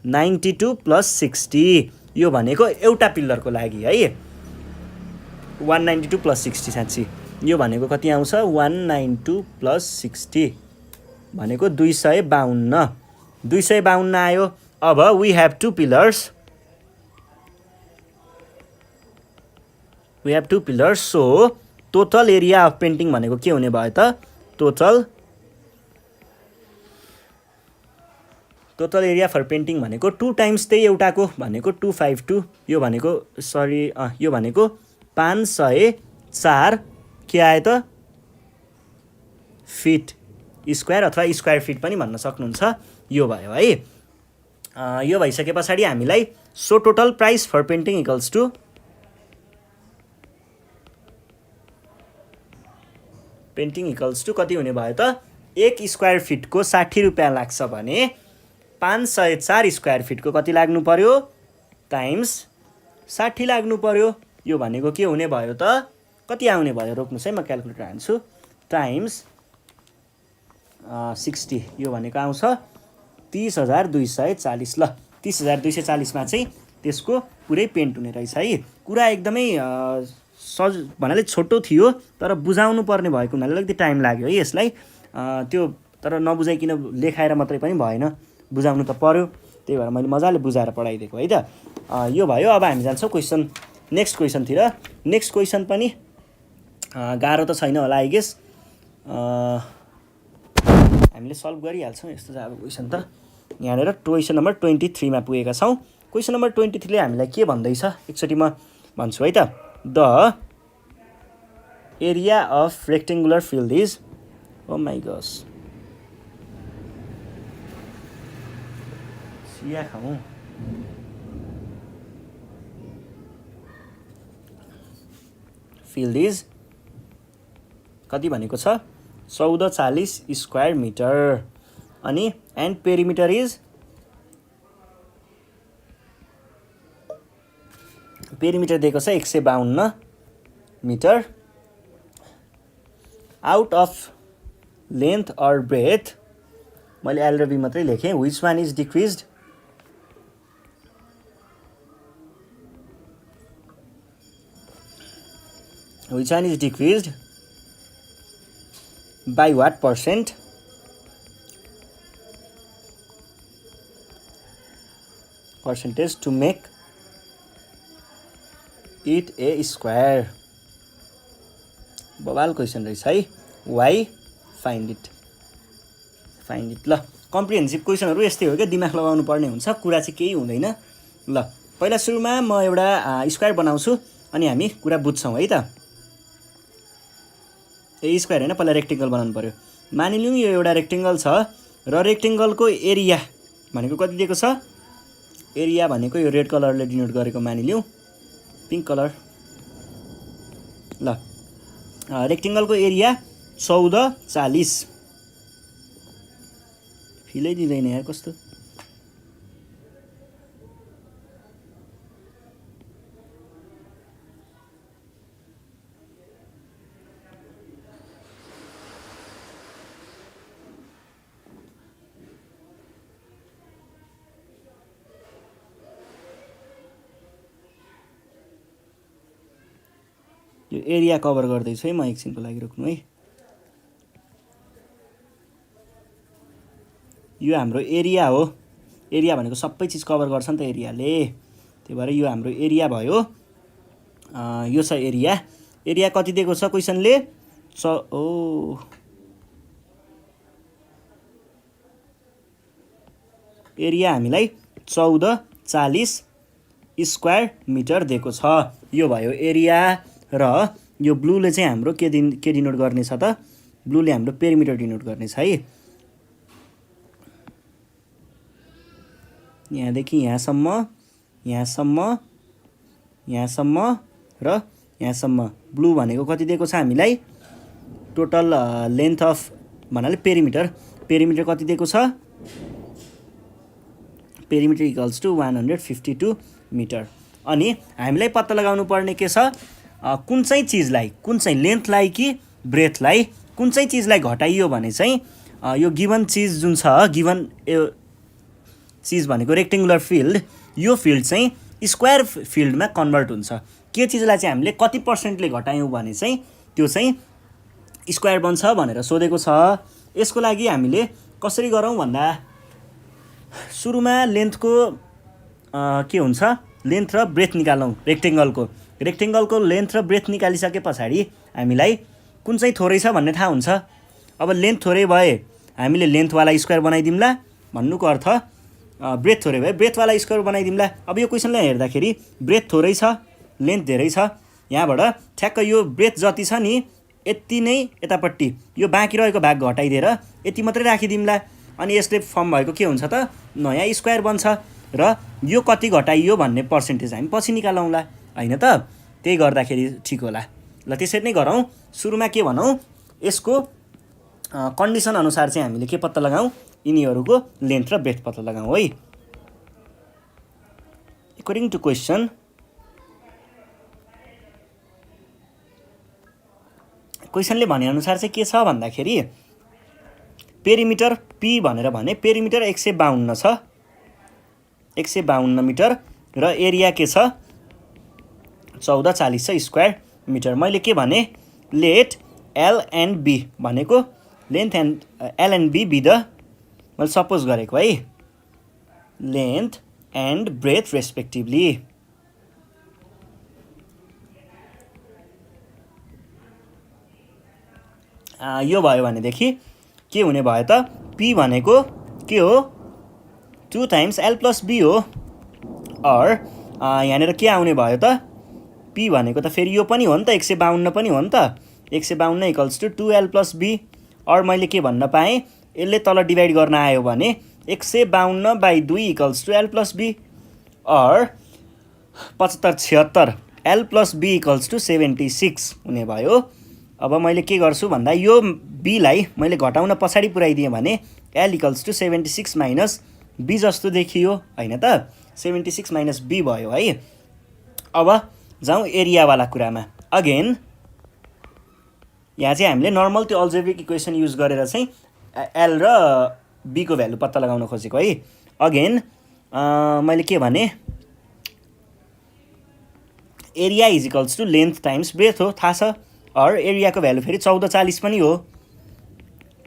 92 + 60। यो भनेको एउटा पिल्लरको लागि है 192 + 60 साँच्ची यो भनेको कति आउँछ 192 + 60 भनेको 252 आयो। अब we have two pillars so total area of painting भनेको के हुने भयो त total total area for painting भनेको 2 टाइम्स त्यही एउटाको भनेको 252 यो भनेको यो भनेको 504 के आयो त फिट स्क्वायर अथवा स्क्वायर फिट पनि भन्न सक्नुहुन्छ यो भयो है। यो भइसके पछाडि हामीलाई so total price for painting equals to कति हुने भयो त 1 स्क्वायर फिटको 60 रुपियाँ लाग्छ भने 504 स्क्वायर फिटको कति लाग्नु पर्यो टाइम्स 60 लाग्नु पर्यो। यो भनेको के हुने भयो त कति आउने भयो रोक्नुहोस् है म क्याल्कुलेटर हान्छु टाइम्स 60 यो भनेको आउँछ 30,240 ल 30,240 मा चाहिँ त्यसको पुरै पेन्ट हुने रहेछ है। कुरा एकदमै भन्नाले छोटो थियो तर बुझाउनु पर्ने भएको हुनाले अलिकति टाइम लाग्यो है यसलाई त्यो तर नबुझाइकिन लेखाएर मात्रै पनि भएन बुझाउनु त पर्यो त्यही भएर मैले मजाले बुझाएर पढाइदिएको है त। यो भयो अब हामी जान्छौँ नेक्स्ट क्वेसनतिर। नेक्स्ट क्वेसन पनि गाह्रो त छैन होला आई गेस हामीले सल्भ गरिहाल्छौँ यस्तो चाहिँ अब क्वेसन त। यहाँनिर क्वेसन नम्बर 23 मा पुगेका छौँ। क्वेसन नम्बर 23 ले हामीलाई के भन्दैछ एकचोटि म भन्छु है त। The area of rectangular field is oh my gosh सिया खाऊँ फिल्ड इज कति भनेको छ 1440 स्क्वायर मिटर अनि एन्ड पेरिमिटर इज पेरिमिटर दिएको छ 152 metre out of length or breadth मैले एल र बी मात्रै लेखेँ which one is decreased by what percent percentage to make it a square बवाल क्वेसन रहेछ है। वाइ फाइन्ड इट ल कम्प्रिहेन्सिभ क्वेसनहरू यस्तै हो क्या दिमाग लगाउनु पर्ने हुन्छ कुरा चाहिँ केही हुँदैन। ल पहिला सुरुमा म एउटा स्क्वायर बनाउँछु अनि हामी कुरा बुझ्छौँ है त। स्क्वायर होइन पहिला रेक्टेङ्गल बनाउनु पर्यो। मानिलिउँ यो एउटा रेक्टेङ्गल छ र रेक्टेङ्गलको एरिया भनेको कति दिएको छ एरिया भनेको यो रेड कलरले डिनोट गरेको मानिलिउँ पिङ्क कलर ल रेक्टेङ्गलको एरिया 1440 फिलै दिँदैन यार कस्तो यो एरिया कभर गर्दैछु है म एकछिनको लागि रोक्नु है। यो हाम्रो एरिया हो एरिया भनेको सबै चिज कभर गर्छ नि त एरियाले त्यही भएर यो हाम्रो एरिया भयो। यो छ एरिया कति दिएको छ क्वेसनले एरिया हामीलाई 1440 स्क्वायर मिटर दिएको छ यो भयो एरिया। र यो ब्लूले चाहिँ हाम्रो के डिनोट गर्नेछ त ब्लूले हाम्रो पेरिमिटर डिनोट गर्नेछ है। यहाँदेखि यहाँसम्म र यहाँसम्म ब्लू भनेको कति दिएको छ हामीलाई टोटल लेन्थ अफ भन्नाले पेरिमिटर कति दिएको छ पेरिमिटर इक्वल्स टु 152 मिटर। अनि हामीलाई पत्ता लगाउनु पर्ने के छ कुन चाहिँ चिजलाई कुन चाहिँ लेन्थलाई कि ब्रेथलाई कुन चाहिँ चिजलाई घटाइयो भने चाहिँ यो गिभन चिज जुन छ गिभन चिज भनेको रेक्टेङ्गुलर फिल्ड यो फिल्ड चाहिँ स्क्वायर फिल्डमा कन्भर्ट हुन्छ। के चिजलाई चाहिँ हामीले कति पर्सेन्टले घटायौँ भने चाहिँ त्यो चाहिँ स्क्वायर बन्छ भनेर सोधेको छ। यसको लागि हामीले कसरी गरौँ भन्दा सुरुमा लेन्थको के हुन्छ लेन्थ र ब्रेथ निकालौँ रेक्टेङ्गलको लेन्थ र ब्रेथ निकालिसके पछाडि हामीलाई कुन चाहिँ थोरै छ भन्ने थाहा हुन्छ। अब लेन्थ थोरै भए हामीले लेन्थवाला स्क्वायर बनाइदिउँला भन्नुको अर्थ ब्रेथ थोरै भयो, ब्रेथवाला स्क्वायर बनाइदिउँला। अब यो क्वेसनलाई हेर्दाखेरि ब्रेथ थोरै छ, लेन्थ धेरै छ, यहाँबाट ठ्याक्क यो ब्रेथ जति छ नि यति नै यतापट्टि यो बाँकी रहेको भाग घटाइदिएर यति मात्रै राखिदिउँला। अनि यसले फर्म भएको के हुन्छ त नयाँ स्क्वायर बन्छ र यो कति घटाइयो भन्ने पर्सेन्टेज हामी पछि निकालौँला होइन त। त्यही गर्दाखेरि ठिक होला। ल त्यसरी नै गरौँ। सुरुमा के भनौँ, यसको कन्डिसन अनुसार चाहिँ हामीले के पत्ता लगाऊँ, यिनीहरूको लेन्थ र ब्रेथ पत्ता लगाऊँ है। According to question, क्वेसनले भनेअनुसार चाहिँ के छ भन्दाखेरि पेरिमिटर पी भनेर भने पेरिमिटर 152 छ, 152 मिटर र एरिया के छ 1440 छ स्क्वायर मिटर। मैले के भने लेट एल एन्ड बी भनेको length and l and b b the मैले सपोज गरेको है लेन्थ एन्ड ब्रेथ रेस्पेक्टिभली। यो भयो भनेदेखि के हुने भयो त पी भनेको के हो 2 टाइम्स एल प्लस बी हो। अर यहाँनिर के आउने भयो त पी भनेको त फेरि यो पनि हो नि त 152 पनि हो नि त 152 equals to 2l plus b. Or मैले के भन्न पाएँ यसले तल डिभाइड गर्न आयो भने 152/2 equals to l plus b. Or 75/76 l plus b equals to 76 हुने भयो। अब मैले के गर्छु भन्दा यो बीलाई मैले घटाउन पछाडि पुऱ्याइदिएँ भने l equals to 76 minus b जस्तो देखियो होइन त 76 माइनस बी भयो है। अब जाउँ एरियावाला कुरामा। अगेन यहाँ चाहिँ हामीले नर्मल त्यो अल्जेब्रिक इक्वेसन युज गरेर चाहिँ एल र बीको भ्यालु पत्ता लगाउन खोजेको है। अगेन मैले के भने area is equals to length times breadth हो थाहा छ। अर एरियाको भ्यालु फेरि 1440 पनि हो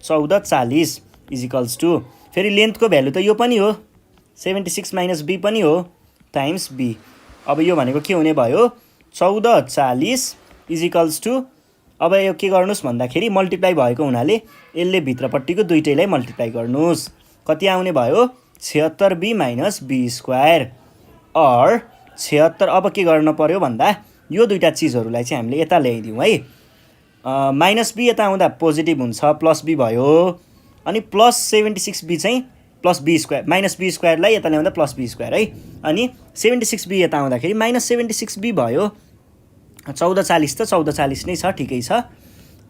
1440 इज इक्वल्स टु फेरि लेन्थको भ्यालु त यो पनि हो 76 माइनस बी पनि हो टाइम्स बी। अब यो भनेको के हुने भयो 1440 इज इक्वल्स टु अब यो के गर्नुहोस् भन्दाखेरि मल्टिप्लाई भएको हुनाले यसले भित्रपट्टिको दुइटैलाई मल्टिप्लाई गर्नुहोस् कति आउने भयो 76b minus be square. Or 76 अब के गर्न पर्यो भन्दा यो दुईटा चिजहरूलाई चाहिँ हामीले यता ल्याइदिउँ है। माइनस बी यता आउँदा पोजिटिभ हुन्छ प्लस बी भयो अनि प्लस 76b चाहिँ plus B square minus B स्क्वायरलाई यता ल्याउँदा प्लस बी स्क्वायर है। अनि 76b यता आउँदाखेरि माइनस 76b भयो 1440 त 1440 नै छ ठिकै छ।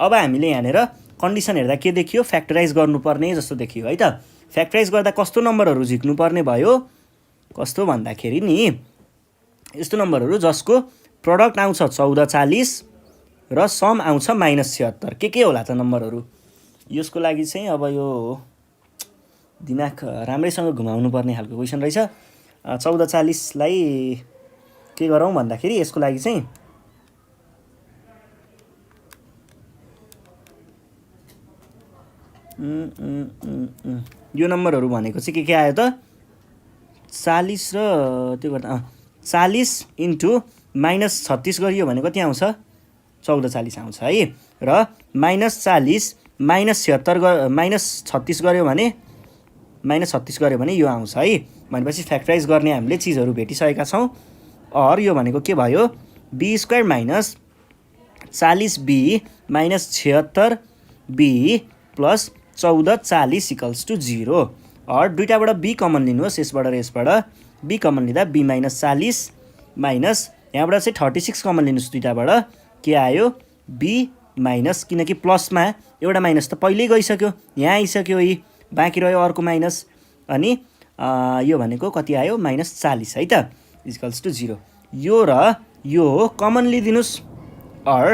अब हामीले यहाँनिर कन्डिसन हेर्दा के देखियो फ्याक्टराइज गर्नुपर्ने जस्तो देखियो है त। फ्याक्टराइज गर्दा कस्तो नम्बरहरू झिक्नुपर्ने भयो कस्तो भन्दाखेरि नि यस्तो नम्बरहरू जसको प्रडक्ट आउँछ 1440 र सम आउँछ -76 के होला त नम्बरहरू। यसको लागि चाहिँ अब यो दिमाग राम्रैसँग घुमाउनु पर्ने खालको क्वेसन रहेछ। 1440लाई के गरौँ भन्दाखेरि यसको लागि चाहिँ यो नम्बरहरू भनेको चाहिँ के आयो त 40 र त्यो गर्दा 40 इन्टु -36 गरियो भने कति आउँछ 1440 आउँछ है। र -40 -76 गऱ्यो भने -36 गऱ्यो भने यो आउँछ है। भनेपछि फ्याक्टराइज गर्ने हामीले चिजहरू भेटिसकेका छौँ। अर यो भनेको के भयो B square minus 40b minus 76b plus 1440 equals to 0। Or दुईटाबाट बी कमन लिनुहोस् यसबाट र यसबाट बी कमन लिँदा b माइनस 40 माइनस यहाँबाट चाहिँ 36 कमन लिनुहोस् दुईटाबाट के आयो b माइनस किनकि प्लसमा एउटा माइनस त पहिल्यै गइसक्यो यहाँ आइसक्यो यी बाँकी रह्यो अर्को माइनस अनि यो भनेको कति आयो -40 है त इक्वल्स टु 0। यो र यो कमन लिदिनुस् अर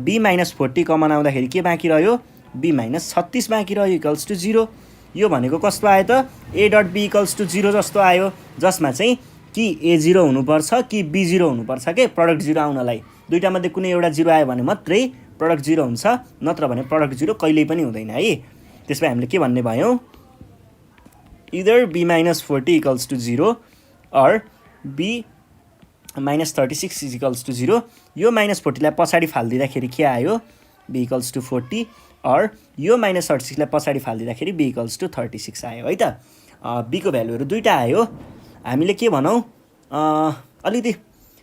b माइनस 40 कमन आउँदाखेरि के बाँकी रह्यो b माइनस 36 बाँकी रह्यो इक्वल्स टु 0। यो भनेको कस्तो आयो त a dot b equals to 0 जस्तो आयो जसमा चाहिँ कि a0 हुनुपर्छ कि b0 हुनुपर्छ के प्रडक्ट 0 आउनलाई। दुईटामध्ये कुनै एउटा 0 आयो भने मात्रै प्रडक्ट 0 हुन्छ नत्र भने प्रडक्ट 0 कहिल्यै पनि हुँदैन है। त्यसमा हामीले के भन्ने भयौँ either b minus 40 equals to 0 or b minus 36 is equals to 0। यो -40लाई पछाडि फालिदिँदाखेरि के आयो b इक्वल्स टु 40 अर यो -36लाई पछाडि फालिदिँदाखेरि b इक्वल्स टु 36 आयो है त। बीको भ्यालुहरू दुईवटा आयो। हामीले के भनौँ, अलिकति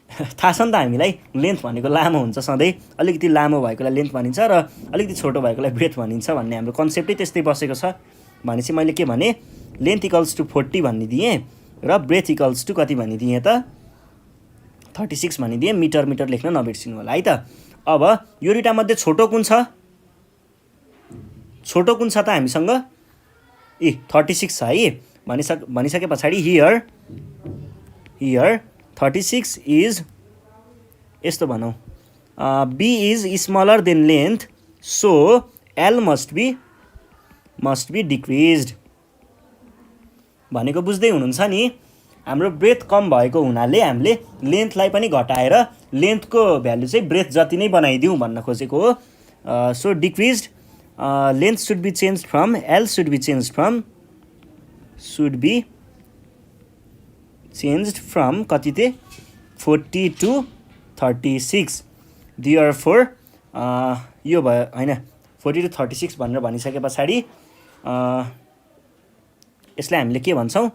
थाहा छ नि त हामीलाई लेन्थ भनेको लामो हुन्छ सधैँ, अलिकति लामो भएकोलाई लेन्थ भनिन्छ र अलिकति छोटो भएकोलाई ब्रेथ भनिन्छ भन्ने हाम्रो कन्सेप्टै त्यस्तै बसेको छ। भनेपछि मैले के भने, लेन्थ इक्वल्स टु 40 भनिदिएँ र ब्रेथ इक्वल्स टु कति भनिदिएँ त, 36 भनिदिएँ। मिटर लेख्न नबिर्सिनु होला है त। अब यो दुईवटा मध्ये छोटो कुन छ, त हामीसँग 36 छ है। भनिसके पछाडि हियर 36 इज यस्तो भनौँ, B is smaller than length, so L must be decreased भनेको बुझ्दै हुनुहुन्छ नि। हाम्रो ब्रेथ कम भएको हुनाले हामीले लेन्थलाई पनि घटाएर लेन्थको भ्यालु चाहिँ ब्रेथ जति नै बनाइदिउँ भन्न खोजेको हो। So decreased length should be change from, L should be changed from कति थिए, 40 to 36। देयरफोर यो भयो होइन, 40 to 36 भनेर भनिसके पछाडि यसलाई हामीले के भन्छौँ,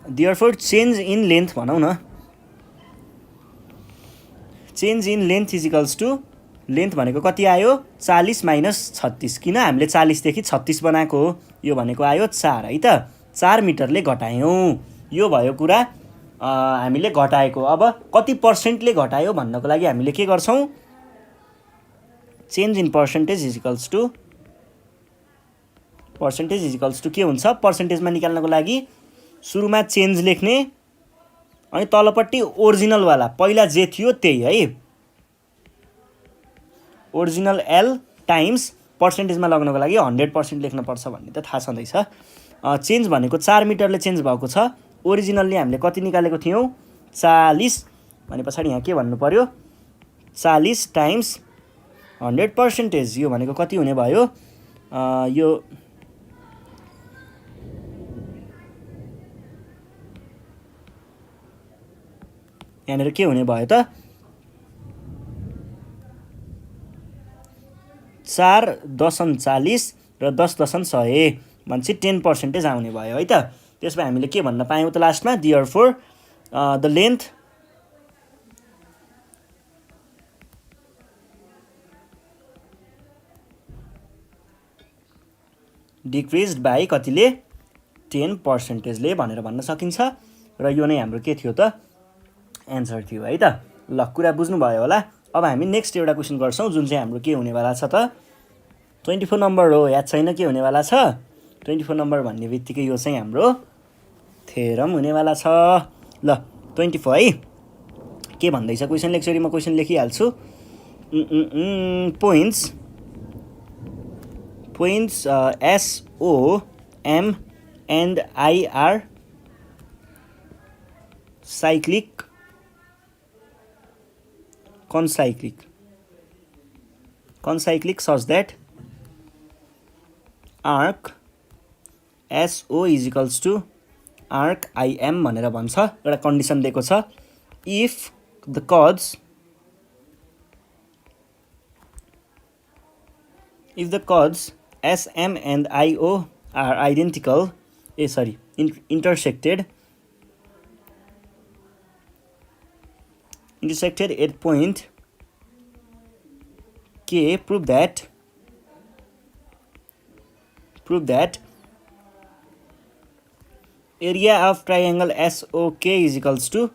देयरफोर चेन्ज इन लेन्थ भनौँ न। Change in length is equals to, length भनेको कति आयो, 40 - 36। किन हामीले 40 देखि 36 बनाएको हो, यो भनेको आयो 4 है त। 4 मिटरले घटायौँ, यो भयो कुरा हामीले घटाएको। अब कति पर्सेन्टले घटायो भन्नको लागि हामीले के गर्छौँ, change in percentage is equals to के हुन्छ, पर्सेन्टेजमा निकाल्नको लागि सुरुमा चेन्ज लेख्ने अनि तलपट्टि ओरिजिनलवाला पहिला जे थियो त्यही है, ओरिजिनल एल टाइम्स पर्सेन्टेजमा लग्नको लागि 100% लेख्नुपर्छ भन्ने त थाहा छँदैछ। चेन्ज भनेको 4 मिटरले चेन्ज भएको छ। ओरिजिनल्ली हामीले कति निकालेको थियौँ, 40 भने पछाडि यहाँ के भन्नु पर्यो, 40 टाइम्स 100%। यो भनेको कति हुने भयो, यो यहाँनिर के हुने भयो त, 4.40 र 10.100 भनेपछि 10% आउने भयो है त। त्यसमा हामीले के भन्न पायौँ त लास्टमा, देयरफोर द लेन्थ डिक्रिज्ड बाई कतिले, 10%ले भनेर भन्न सकिन्छ। र यो नै हाम्रो के थियो त, एन्सर थियो है त। ल, कुरा बुझ्नुभयो होला। अब हामी नेक्स्ट एउटा क्वेसन गर्छौँ जुन चाहिँ हाम्रो के हुनेवाला छ त, 24 नम्बर हो। याद छैन के हुनेवाला छ, 24 नम्बर भन्ने बित्तिकै यो चाहिँ हाम्रो थेरम हुनेवाला छ। ल 24 है, के भन्दैछ क्वेसन लेख्छु, म क्वेसन लेखिहाल्छु। Points SO M and I are cyclic, concyclic such that arc SO is equals to arc IM भनेर भन्छ। एउटा कन्डिसन दिएको छ, if the chords SM and IO are identical, intersected at point K, prove that area of triangle SOK is equals to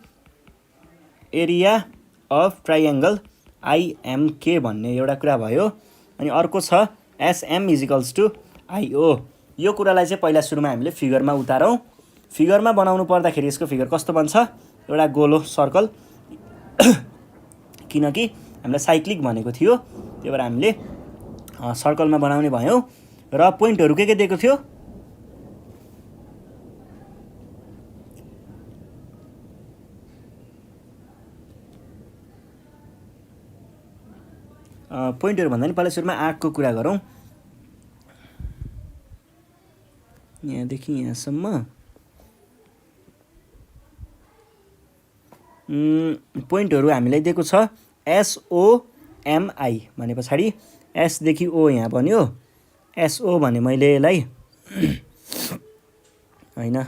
area of triangle IMK भन्ने एउटा कुरा भयो। अनि अर्को छ SM is equals to IO। यो कुरालाई चाहिँ पहिला सुरुमा हामीले फिगरमा उतारौँ। फिगरमा बनाउनु पर्दाखेरि यसको फिगर कस्तो बन्छ, एउटा गोलो सर्कल, किनकि हामीलाई साइक्लिक भनेको थियो त्यही भएर हामीले सर्कलमा बनाउने भयौँ। र पोइन्टहरू के दिएको थियो, पोइन्टहरू भन्दा नि पहिला सुरुमा आर्कको कुरा गरौँ। यहाँदेखि यहाँसम्म पोइन्टहरू हामीलाई दिएको छ SOMI भने पछाडि S देखि O यहाँ बन्यो। SO भने मैले यसलाई हैन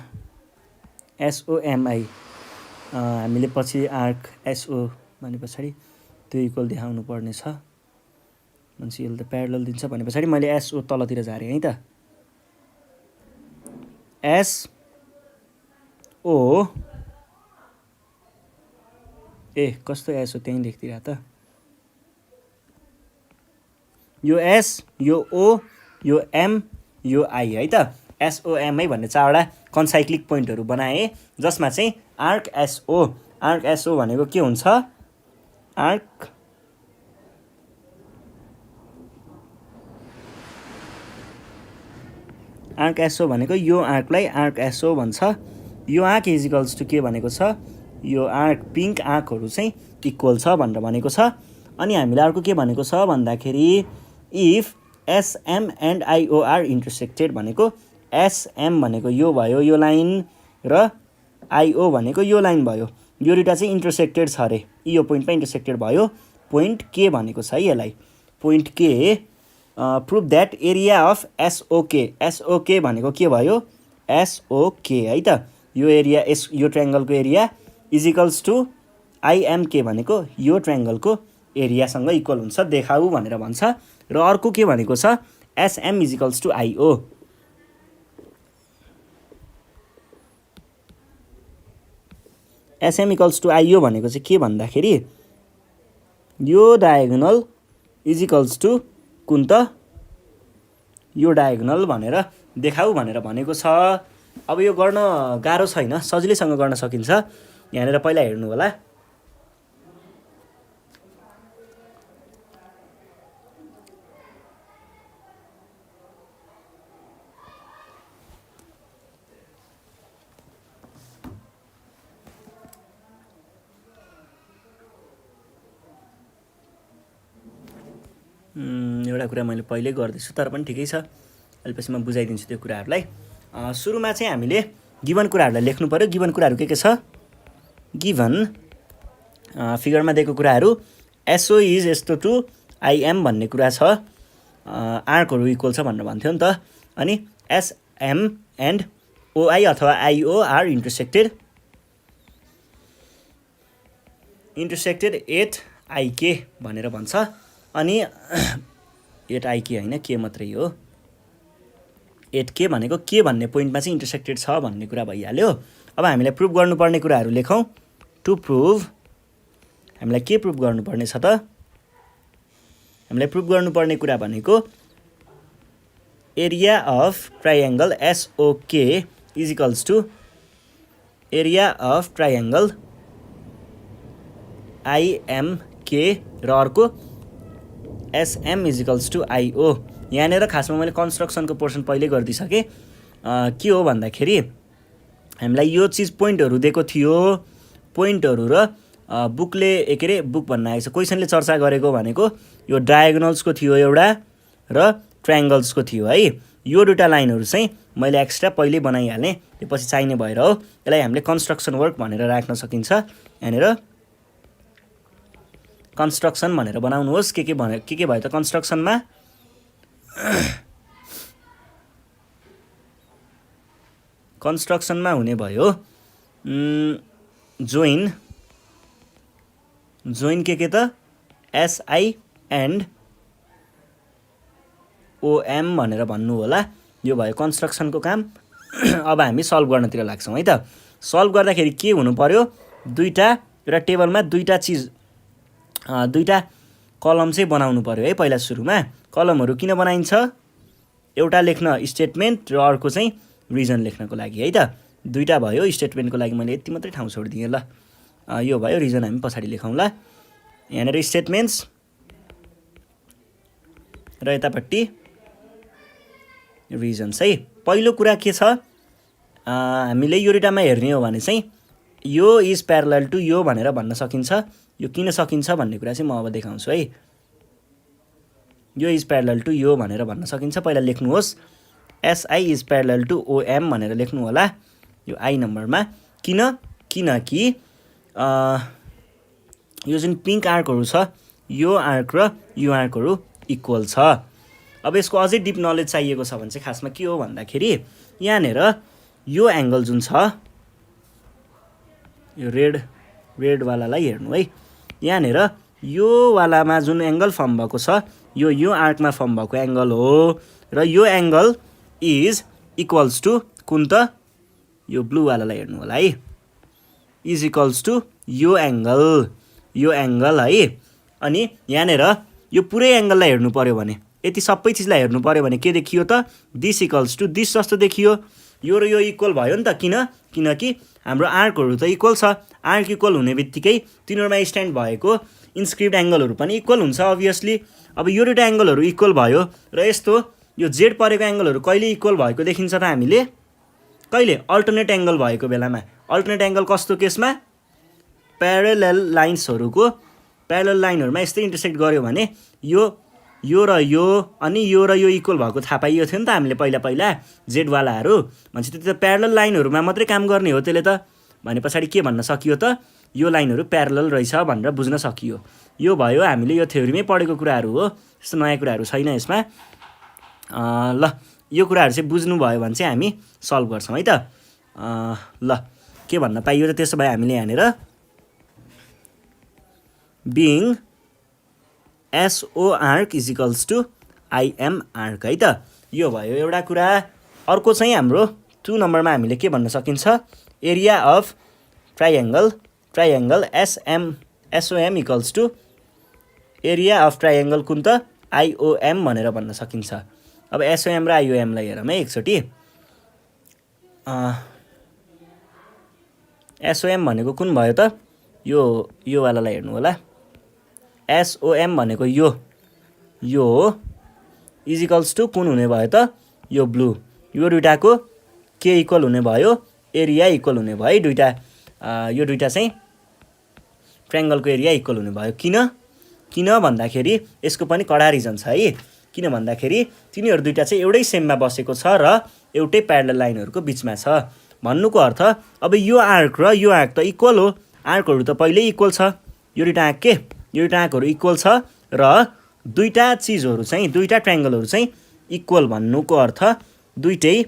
SOMI हामीले पछि आर्क SO भने पछाडि त्यो इक्वल देखाउनु पर्ने छ मान्छे यसले त प्यारलल दिन्छ भने पछाडि मैले SO तलतिर झारेँ है त SO कस्तो SO त्यहीँ लेख्दिरा त यो S यो O यो M यो I है त SOMI भन्ने चारवटा कन्साइक्लिक पोइन्टहरू बनाए जसमा चाहिँ आर्क SO भनेको के हुन्छ आर्क SO भनेको यो आर्कलाई आर्क SO भन्छ यो आर्क इज इक्वल्स टु के भनेको छ यो आर्क पिङ्क आर्कहरू चाहिँ इक्वल छ भनेर भनेको छ अनि हामीलाई अर्को के भनेको छ भन्दाखेरि if SM and IO are intersected भनेको SM भनेको यो भयो यो लाइन र IO भनेको यो लाइन भयो यो दुईटा चाहिँ इन्टरसेक्टेड छ अरे यो पोइन्टमा इन्टरसेक्टेड भयो पोइन्ट के भनेको छ है यसलाई पोइन्ट के prove that area of SOK भनेको के भयो SOK है त यो एरिया यो ट्रायङ्गलको area is equals to IMK भनेको यो ट्रायङ्गलको एरियासँग इक्वल हुन्छ देखाऊ भनेर भन्छ र अर्को के भनेको छ SM is equals to IO SM equals to IO भनेको चाहिँ के भन्दाखेरि यो डायगोनल इज इक्वल्स टु कुन त यो डायगोनल भनेर देखाऊ भनेर भनेको छ अब यो गर्न गाह्रो छैन सजिलैसँग गर्न सकिन्छ यहाँनिर पहिला हेर्नु होला एउटा कुरा मैले पहिल्यै गर्दैछु तर पनि ठिकै छ अहिले पछि म बुझाइदिन्छु त्यो कुराहरूलाई सुरुमा चाहिँ हामीले गिभन कुराहरूलाई लेख्नु पर्यो गिभन कुराहरू के छ गिभन फिगरमा दिएको कुराहरू SO इज यस्तो टु IM भन्ने कुरा छ आर्कहरू इक्वल छ भनेर भन्थ्यो नि त अनि SM एन्ड OI अथवा IO आर इन्टरसेक्टेड एट IK भनेर भन्छ अनि एट IK होइन के मात्रै हो 8K भनेको के भन्ने पोइन्टमा चाहिँ इन्टरसेक्टेड छ भन्ने कुरा भइहाल्यो अब हामीलाई प्रुभ गर्नुपर्ने कुराहरू लेखौँ टु प्रुभ हामीलाई के प्रुभ गर्नुपर्ने छ त हामीलाई प्रुभ गर्नुपर्ने कुरा भनेको area of triangle SOK is equals to area of triangle IMK र अर्को SM is equals to IO यहाँनिर खासमा मैले कन्स्ट्रक्सनको पोर्सन पहिल्यै गरिदिइसकेँ के हो भन्दाखेरि हामीलाई यो चिज पोइन्टहरू दिएको थियो पोइन्टहरू र बुकले के अरे बुक भन्न आएको छ क्वेसनले चर्चा गरेको भनेको यो डायगोनल्सको थियो एउटा र ट्रायङ्गल्सको थियो है यो दुईवटा लाइनहरू चाहिँ मैले एक्स्ट्रा पहिल्यै बनाइहालेँ त्यो पछि चाहिने भएर हो यसलाई हामीले कन्स्ट्रक्सन वर्क भनेर राख्न सकिन्छ यहाँनिर कन्स्ट्रक्सन भनेर बनाउनुहोस् के भयो त कन्स्ट्रक्सनमा कन्स्ट्रक्सनमा हुने भयो जोइन के त SI एन्ड OM भनेर भन्नु होला यो भयो कन्स्ट्रक्सनको काम अब हामी सल्भ गर्नतिर लाग्छौँ है त सल्भ गर्दाखेरि के हुनु पर्यो दुईटा एउटा टेबलमा दुईटा कलम चाहिँ बनाउनु पर्यो है पहिला सुरुमा कलमहरू किन बनाइन्छ एउटा लेख्न स्टेटमेन्ट र अर्को चाहिँ रिजन लेख्नको लागि है त दुईटा भयो स्टेटमेन्टको लागि मैले यति मात्रै ठाउँ छोडिदिएँ ल यो भयो रिजन हामी पछाडि लेखौँला यहाँनिर स्टेटमेन्ट्स र यतापट्टि रिजन्स है पहिलो कुरा के छ हामीले यो दुईटामा हेर्ने हो भने चाहिँ यो इज प्यारलल टु यो भनेर भन्न सकिन्छ यो किन सकिन्छ भन्ने कुरा चाहिँ म अब देखाउँछु है यो इज प्यारलल टु यो भनेर भन्न सकिन्छ पहिला लेख्नुहोस् SI is parallel to OM भनेर लेख्नु होला यो I नम्बरमा किनकि यो जुन पिङ्क आर्कहरू छ यो आर्क र यो आर्कहरू इक्वल छ अब यसको अझै डिप नलेज चाहिएको छ भने चाहिँ खासमा के हो भन्दाखेरि यहाँनिर यो एङ्गल जुन छ यो रेडवालालाई हेर्नु है। यहाँनिर यो वालामा जुन एङ्गल फर्म भएको छ यो आर्कमा फर्म भएको एङ्गल हो र यो एङ्गल इज इक्वल्स टु कुन त यो ब्लूवालालाई हेर्नु होला है, इज इक्वल्स टु यो एङ्गल है। अनि यहाँनिर यो पुरै एङ्गललाई हेर्नु पर्यो भने, यति सबै चिजलाई हेर्नु पर्यो भने के देखियो त, दिस इक्वल्स टु दिस जस्तो देखियो। यो र यो इक्वल भयो नि त, किनकि हाम्रो आर्कहरू त इक्वल छ। आर्क इक्वल हुने बित्तिकै तिनीहरूमा स्ट्यान्ड भएको इन्स्क्रिप्ट एङ्गलहरू पनि इक्वल हुन्छ अभियसली। अब यो दुईवटा एङ्गलहरू इक्वल भयो र यस्तो यो जेड परेको एङ्गलहरू कहिले इक्वल भएको देखिन्छ त हामीले, कहिले अल्टरनेट एङ्गल भएको बेलामा। अल्टरनेट एङ्गल कस्तो केसमा, प्यारलल लाइनहरूमा यस्तै इन्टरसेक्ट गर्यो भने यो र यो अनि यो र यो इक्वल भएको थाहा पाइयो थियो नि त हामीले पहिला जेडवालाहरू। भनेपछि त्यो त प्यारलल लाइनहरूमा मात्रै काम गर्ने हो त्यसले त। भने पछाडि के भन्न सकियो त, यो लाइनहरू प्यारलल रहेछ भनेर बुझ्न सकियो। यो भयो हामीले यो थ्योरीमै पढेको कुराहरू हो, त्यस्तो नयाँ कुराहरू छैन यसमा। ल यो कुराहरू चाहिँ बुझ्नुभयो भने चाहिँ हामी सल्भ गर्छौँ है त। ल के भन्न पाइयो त त्यसो भए हामीले यहाँनिर being SO arc is equals to IM arc है त। यो भयो एउटा कुरा। अर्को चाहिँ हाम्रो 2 नम्बरमा हामीले के भन्न सकिन्छ, area of triangle SOM equals to area of triangle कुन त आइओएम भनेर भन्न सकिन्छ। अब एसओएम र आइओएमलाई हेरौँ है एकचोटि। एसओएम भनेको कुन भयो त, यो वालालाई हेर्नु होला। एसओएम भनेको यो इज इक्वल्स टु कुन हुने भयो त, यो ब्लू। यो दुइटाको के इक्वल हुने भयो, एरिया इक्वल हुने भयो है। यो दुइटा चाहिँ ट्रायङ्गलको एरिया इक्वल हुने भयो। किन भन्दाखेरि यसको पनि कडा रिजन छ है। किन भन्दाखेरि तिनीहरू दुइटा चाहिँ एउटै सेममा बसेको छ र एउटै प्यारलल लाइनहरूको बिचमा छ। भन्नुको अर्थ अब यो आर्क र यो आर्क त इक्वल हो, आर्कहरू त पहिल्यै इक्वल छ। यो दुइटा आर्कहरू इक्वल छ र दुईटा चिजहरू चाहिँ, दुईटा ट्रायङ्गलहरू चाहिँ इक्वल भन्नुको अर्थ दुईटै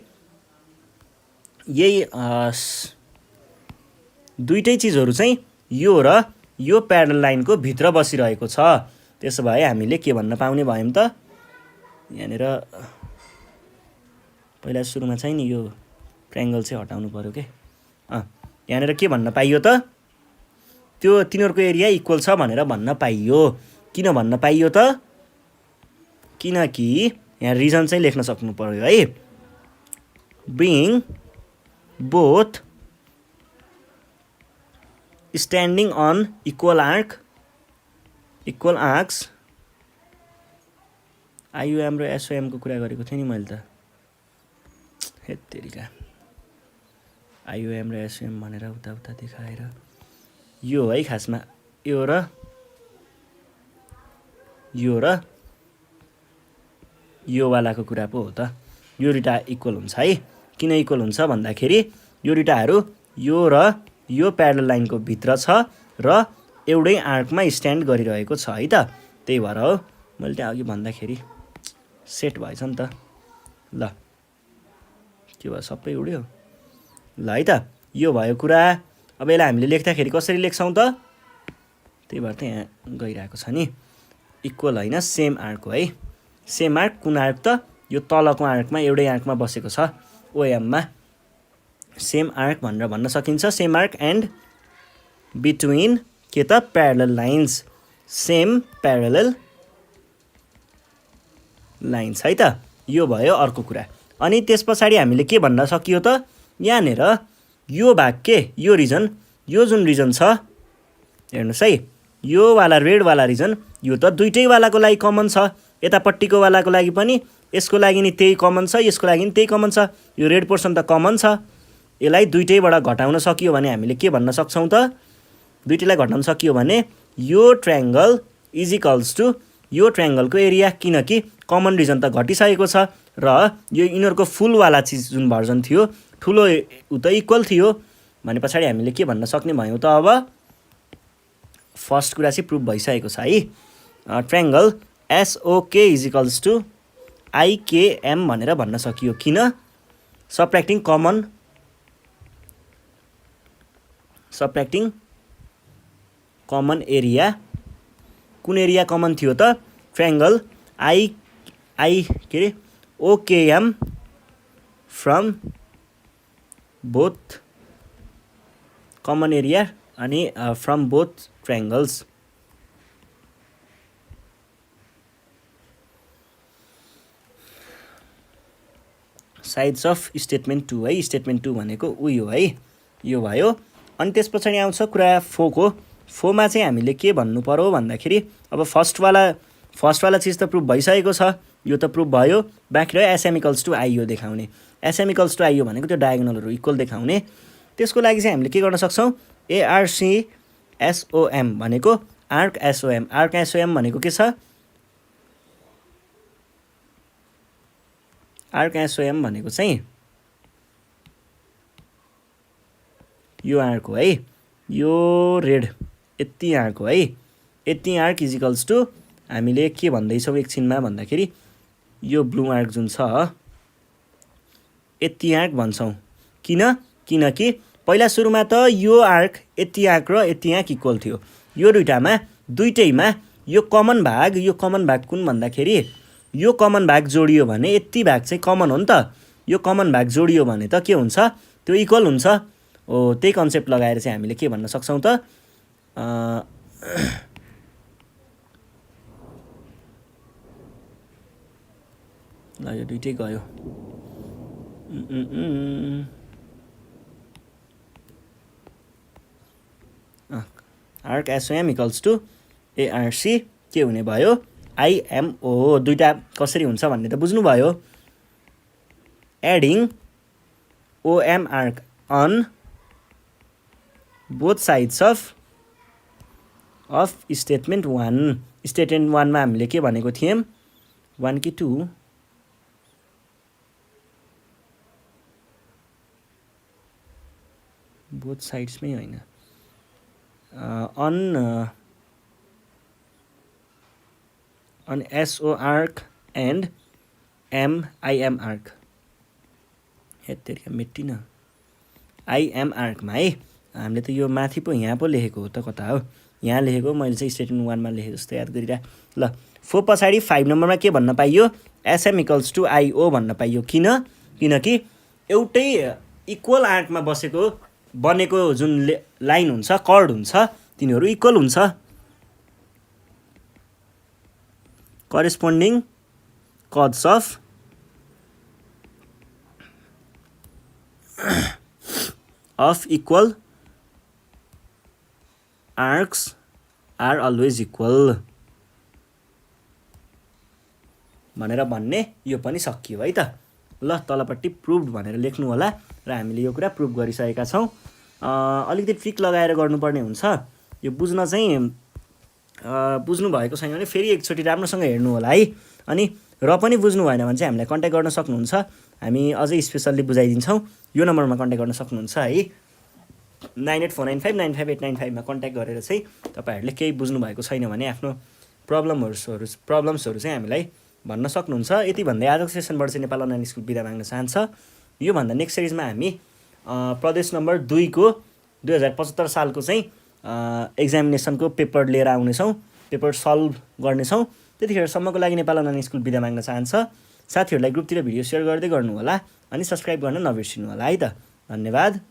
चिजहरू चाहिँ यो र यो प्यारलल लाइनको भित्र बसिरहेको छ। त्यसो भए हामीले के भन्न पाउने भयौँ त, यहाँनिर पहिला सुरुमा चाहिँ नि यो ट्रायङ्गल चाहिँ हटाउनु पर्यो के। यहाँनिर के भन्न पाइयो त, त्यो तिनीहरूको एरिया इक्वल छ भनेर भन्न पाइयो। किन भन्न पाइयो त, किनकि यहाँ रिजन चाहिँ लेख्न सक्नु पर्यो है। Being both standing on equal arcs IOM र एसओएमको कुरा गरेको थिएँ नि मैले त, हेत्तेरिका आइओएम र एसओएम भनेर उता देखाएर यो है खासमा यो र यो वालाको कुरा पो हो त। यो दुइटा इक्वल हुन्छ है। किन इक्वल हुन्छ भन्दाखेरि यो दुइटाहरू यो र यो प्यारलल लाइनको भित्र छ र एउटै आर्कमा स्ट्यान्ड गरिरहेको छ है त। त्यही भएर हो मैले त्यहाँ अघि भन्दाखेरि सेट भएछ नि त। ल के भयो, सबै उड्यो ल है त। यो भयो कुरा। अब यसलाई हामीले लेख्दाखेरि कसरी लेख्छौँ त, त्यही भएर त यहाँ गइरहेको छ नि। इक्वल होइन, सेम आर्क हो है। सेम आर्क कुन आर्क त, यो तलको आर्कमा एउटै आर्कमा बसेको छ ओएममा। सेम आर्क भनेर भन्न सकिन्छ। सेम आर्क एन्ड बिट्विन के त parallel lines, same parallel lines है त। यो भयो अर्को कुरा। अनि त्यस पछाडि हामीले के भन्न सकियो त, यहाँनिर यो भाग के, यो रिजन, यो जुन रिजन छ हेर्नुहोस् है, यो वाला रेडवाला रिजन यो त दुइटै वालाको लागि कमन छ। यतापट्टिको वालाको लागि पनि यसको लागि नि त्यही कमन छ, यसको लागि नि त्यही कमन छ। यो रेड पोर्सन त कमन छ। यसलाई दुइटैबाट घटाउन सकियो भने हामीले के भन्न सक्छौँ त, दुइटैलाई घटाउन सकियो भने यो ट्रायङ्गल इज इक्वल्स टु यो ट्रायङ्गलको एरिया, किनकि कमन रिजन त घटिसकेको छ र यो यिनीहरूको फुलवाला चिज जुन भर्जन थियो ठुलो उ त इक्वल थियो। भने पछाडि हामीले के भन्न सक्ने भयौँ त, अब फर्स्ट कुरा चाहिँ प्रुभ भइसकेको छ है। Triangle SOK is equals to IKM भनेर भन्न सकियो। किन, subtracting common subtracting common area, कुन एरिया कमन थियो त? Triangle OKM from both common area अनि from both triangles. Sides of statement 2 है। स्टेटमेन्ट 2 भनेको उयो है, यो भयो। अनि त्यस पछाडि आउँछ कुरा 4 को। 4 मा चाहिँ हामीले के भन्नु पर्यो भन्दाखेरि अब फर्स्टवाला चिज त प्रुभ भइसकेको छ, यो त प्रुभ भयो। बाँकी रह्यो SM इक्वल्स टु IO देखाउने। SM इक्वल्स टु IO भनेको त्यो डायगोनलहरू इक्वल देखाउने। त्यसको लागि चाहिँ हामीले के गर्न सक्छौँ? ARC SOM भनेको आर्क SOM। आर्क SOM भनेको के छ? आर्क SOM भनेको चाहिँ यो आर्क हो है, यो रेड यति आर्क हो है। यति आर्क इज इक्वल्स टु हामीले के भन्दैछौँ एकछिनमा भन्दाखेरि यो ब्लू आर्क जुन छ यति आर्क भन्छौँ। किनकि पहिला सुरुमा त यो आर्क यति आर्क र यति आर्क इक्वल थियो। यो दुइटैमा यो कमन भाग कुन भन्दाखेरि यो कमन भाग जोडियो भने यति भाग चाहिँ कमन हो नि त। यो कमन भाग जोडियो भने त के हुन्छ? त्यो इक्वल हुन्छ। त्यही कन्सेप्ट लगाएर चाहिँ हामीले के भन्न सक्छौँ त? ल यो दुइटै गयो। Arc SOM equals to ARC के हुने भयो? IMO। दुईटा कसरी हुन्छ भन्ने त बुझ्नुभयो। Adding OM arc on both sides of statement 1। Statement 1 मा हामीले के भनेको थियौँ? 1 कि 2? बोथ साइड्समै होइन, on SO arc and IM arc. हेत्तेरिका मेटिन IM आर्कमा है। हामीले त यो माथि पो यहाँ पो लेखेको हो त, कता हो? यहाँ लेखेको, मैले चाहिँ स्टेटमेन्ट 1 मा लेखेको जस्तो याद गरिरह। ल 4 पछाडि 5 नम्बरमा के भन्न पाइयो? SM इक्वल्स टु IO भन्न पाइयो। किनकि एउटै इक्वल आर्कमा बनेको जुन लाइन हुन्छ, कर्ड हुन्छ, तिनीहरू इक्वल हुन्छ। Corresponding chords of equal arcs are always equal भनेर भन्ने यो पनि सकियो है त। ल तलपट्टि प्रुभड भनेर लेख्नु होला र हामीले यो कुरा प्रुभ गरिसकेका छौँ। अलिकति ट्रिक लगाएर गर्नुपर्ने हुन्छ। यो बुझ्न चाहिँ बुझ्नु भएको छैन भने फेरि एकचोटि राम्रोसँग हेर्नु होला है। अनि र पनि बुझ्नु भएन भने चाहिँ हामीलाई कन्ट्याक्ट गर्न सक्नुहुन्छ। हामी अझै स्पेसल्ली बुझाइदिन्छौँ। यो नम्बरमा कन्ट्याक्ट गर्न सक्नुहुन्छ है। 9849595895 मा कन्ट्याक्ट गरेर चाहिँ तपाईँहरूले केही बुझ्नु भएको छैन भने आफ्नो प्रब्लम्सहरू चाहिँ हामीलाई भन्न सक्नुहुन्छ। यति भन्दै आजको सेसनबाट चाहिँ नेपाल अनलाइन स्कुल बिदा माग्न चाहन्छ। योभन्दा नेक्स्ट सिरिजमा हामी प्रदेश नम्बर 2 को 2075 सालको चाहिँ एक्जामिनेसनको पेपर लिएर आउनेछौँ, पेपर सल्भ गर्नेछौँ। त्यतिखेरसम्मको लागि नेपाल अनलाइन स्कुल बिदा माग्न चाहन्छ। साथीहरूलाई ग्रुपतिर भिडियो सेयर गर्दै गर्नु होला अनि सब्सक्राइब गर्न नबिर्सिनु होला है त। धन्यवाद।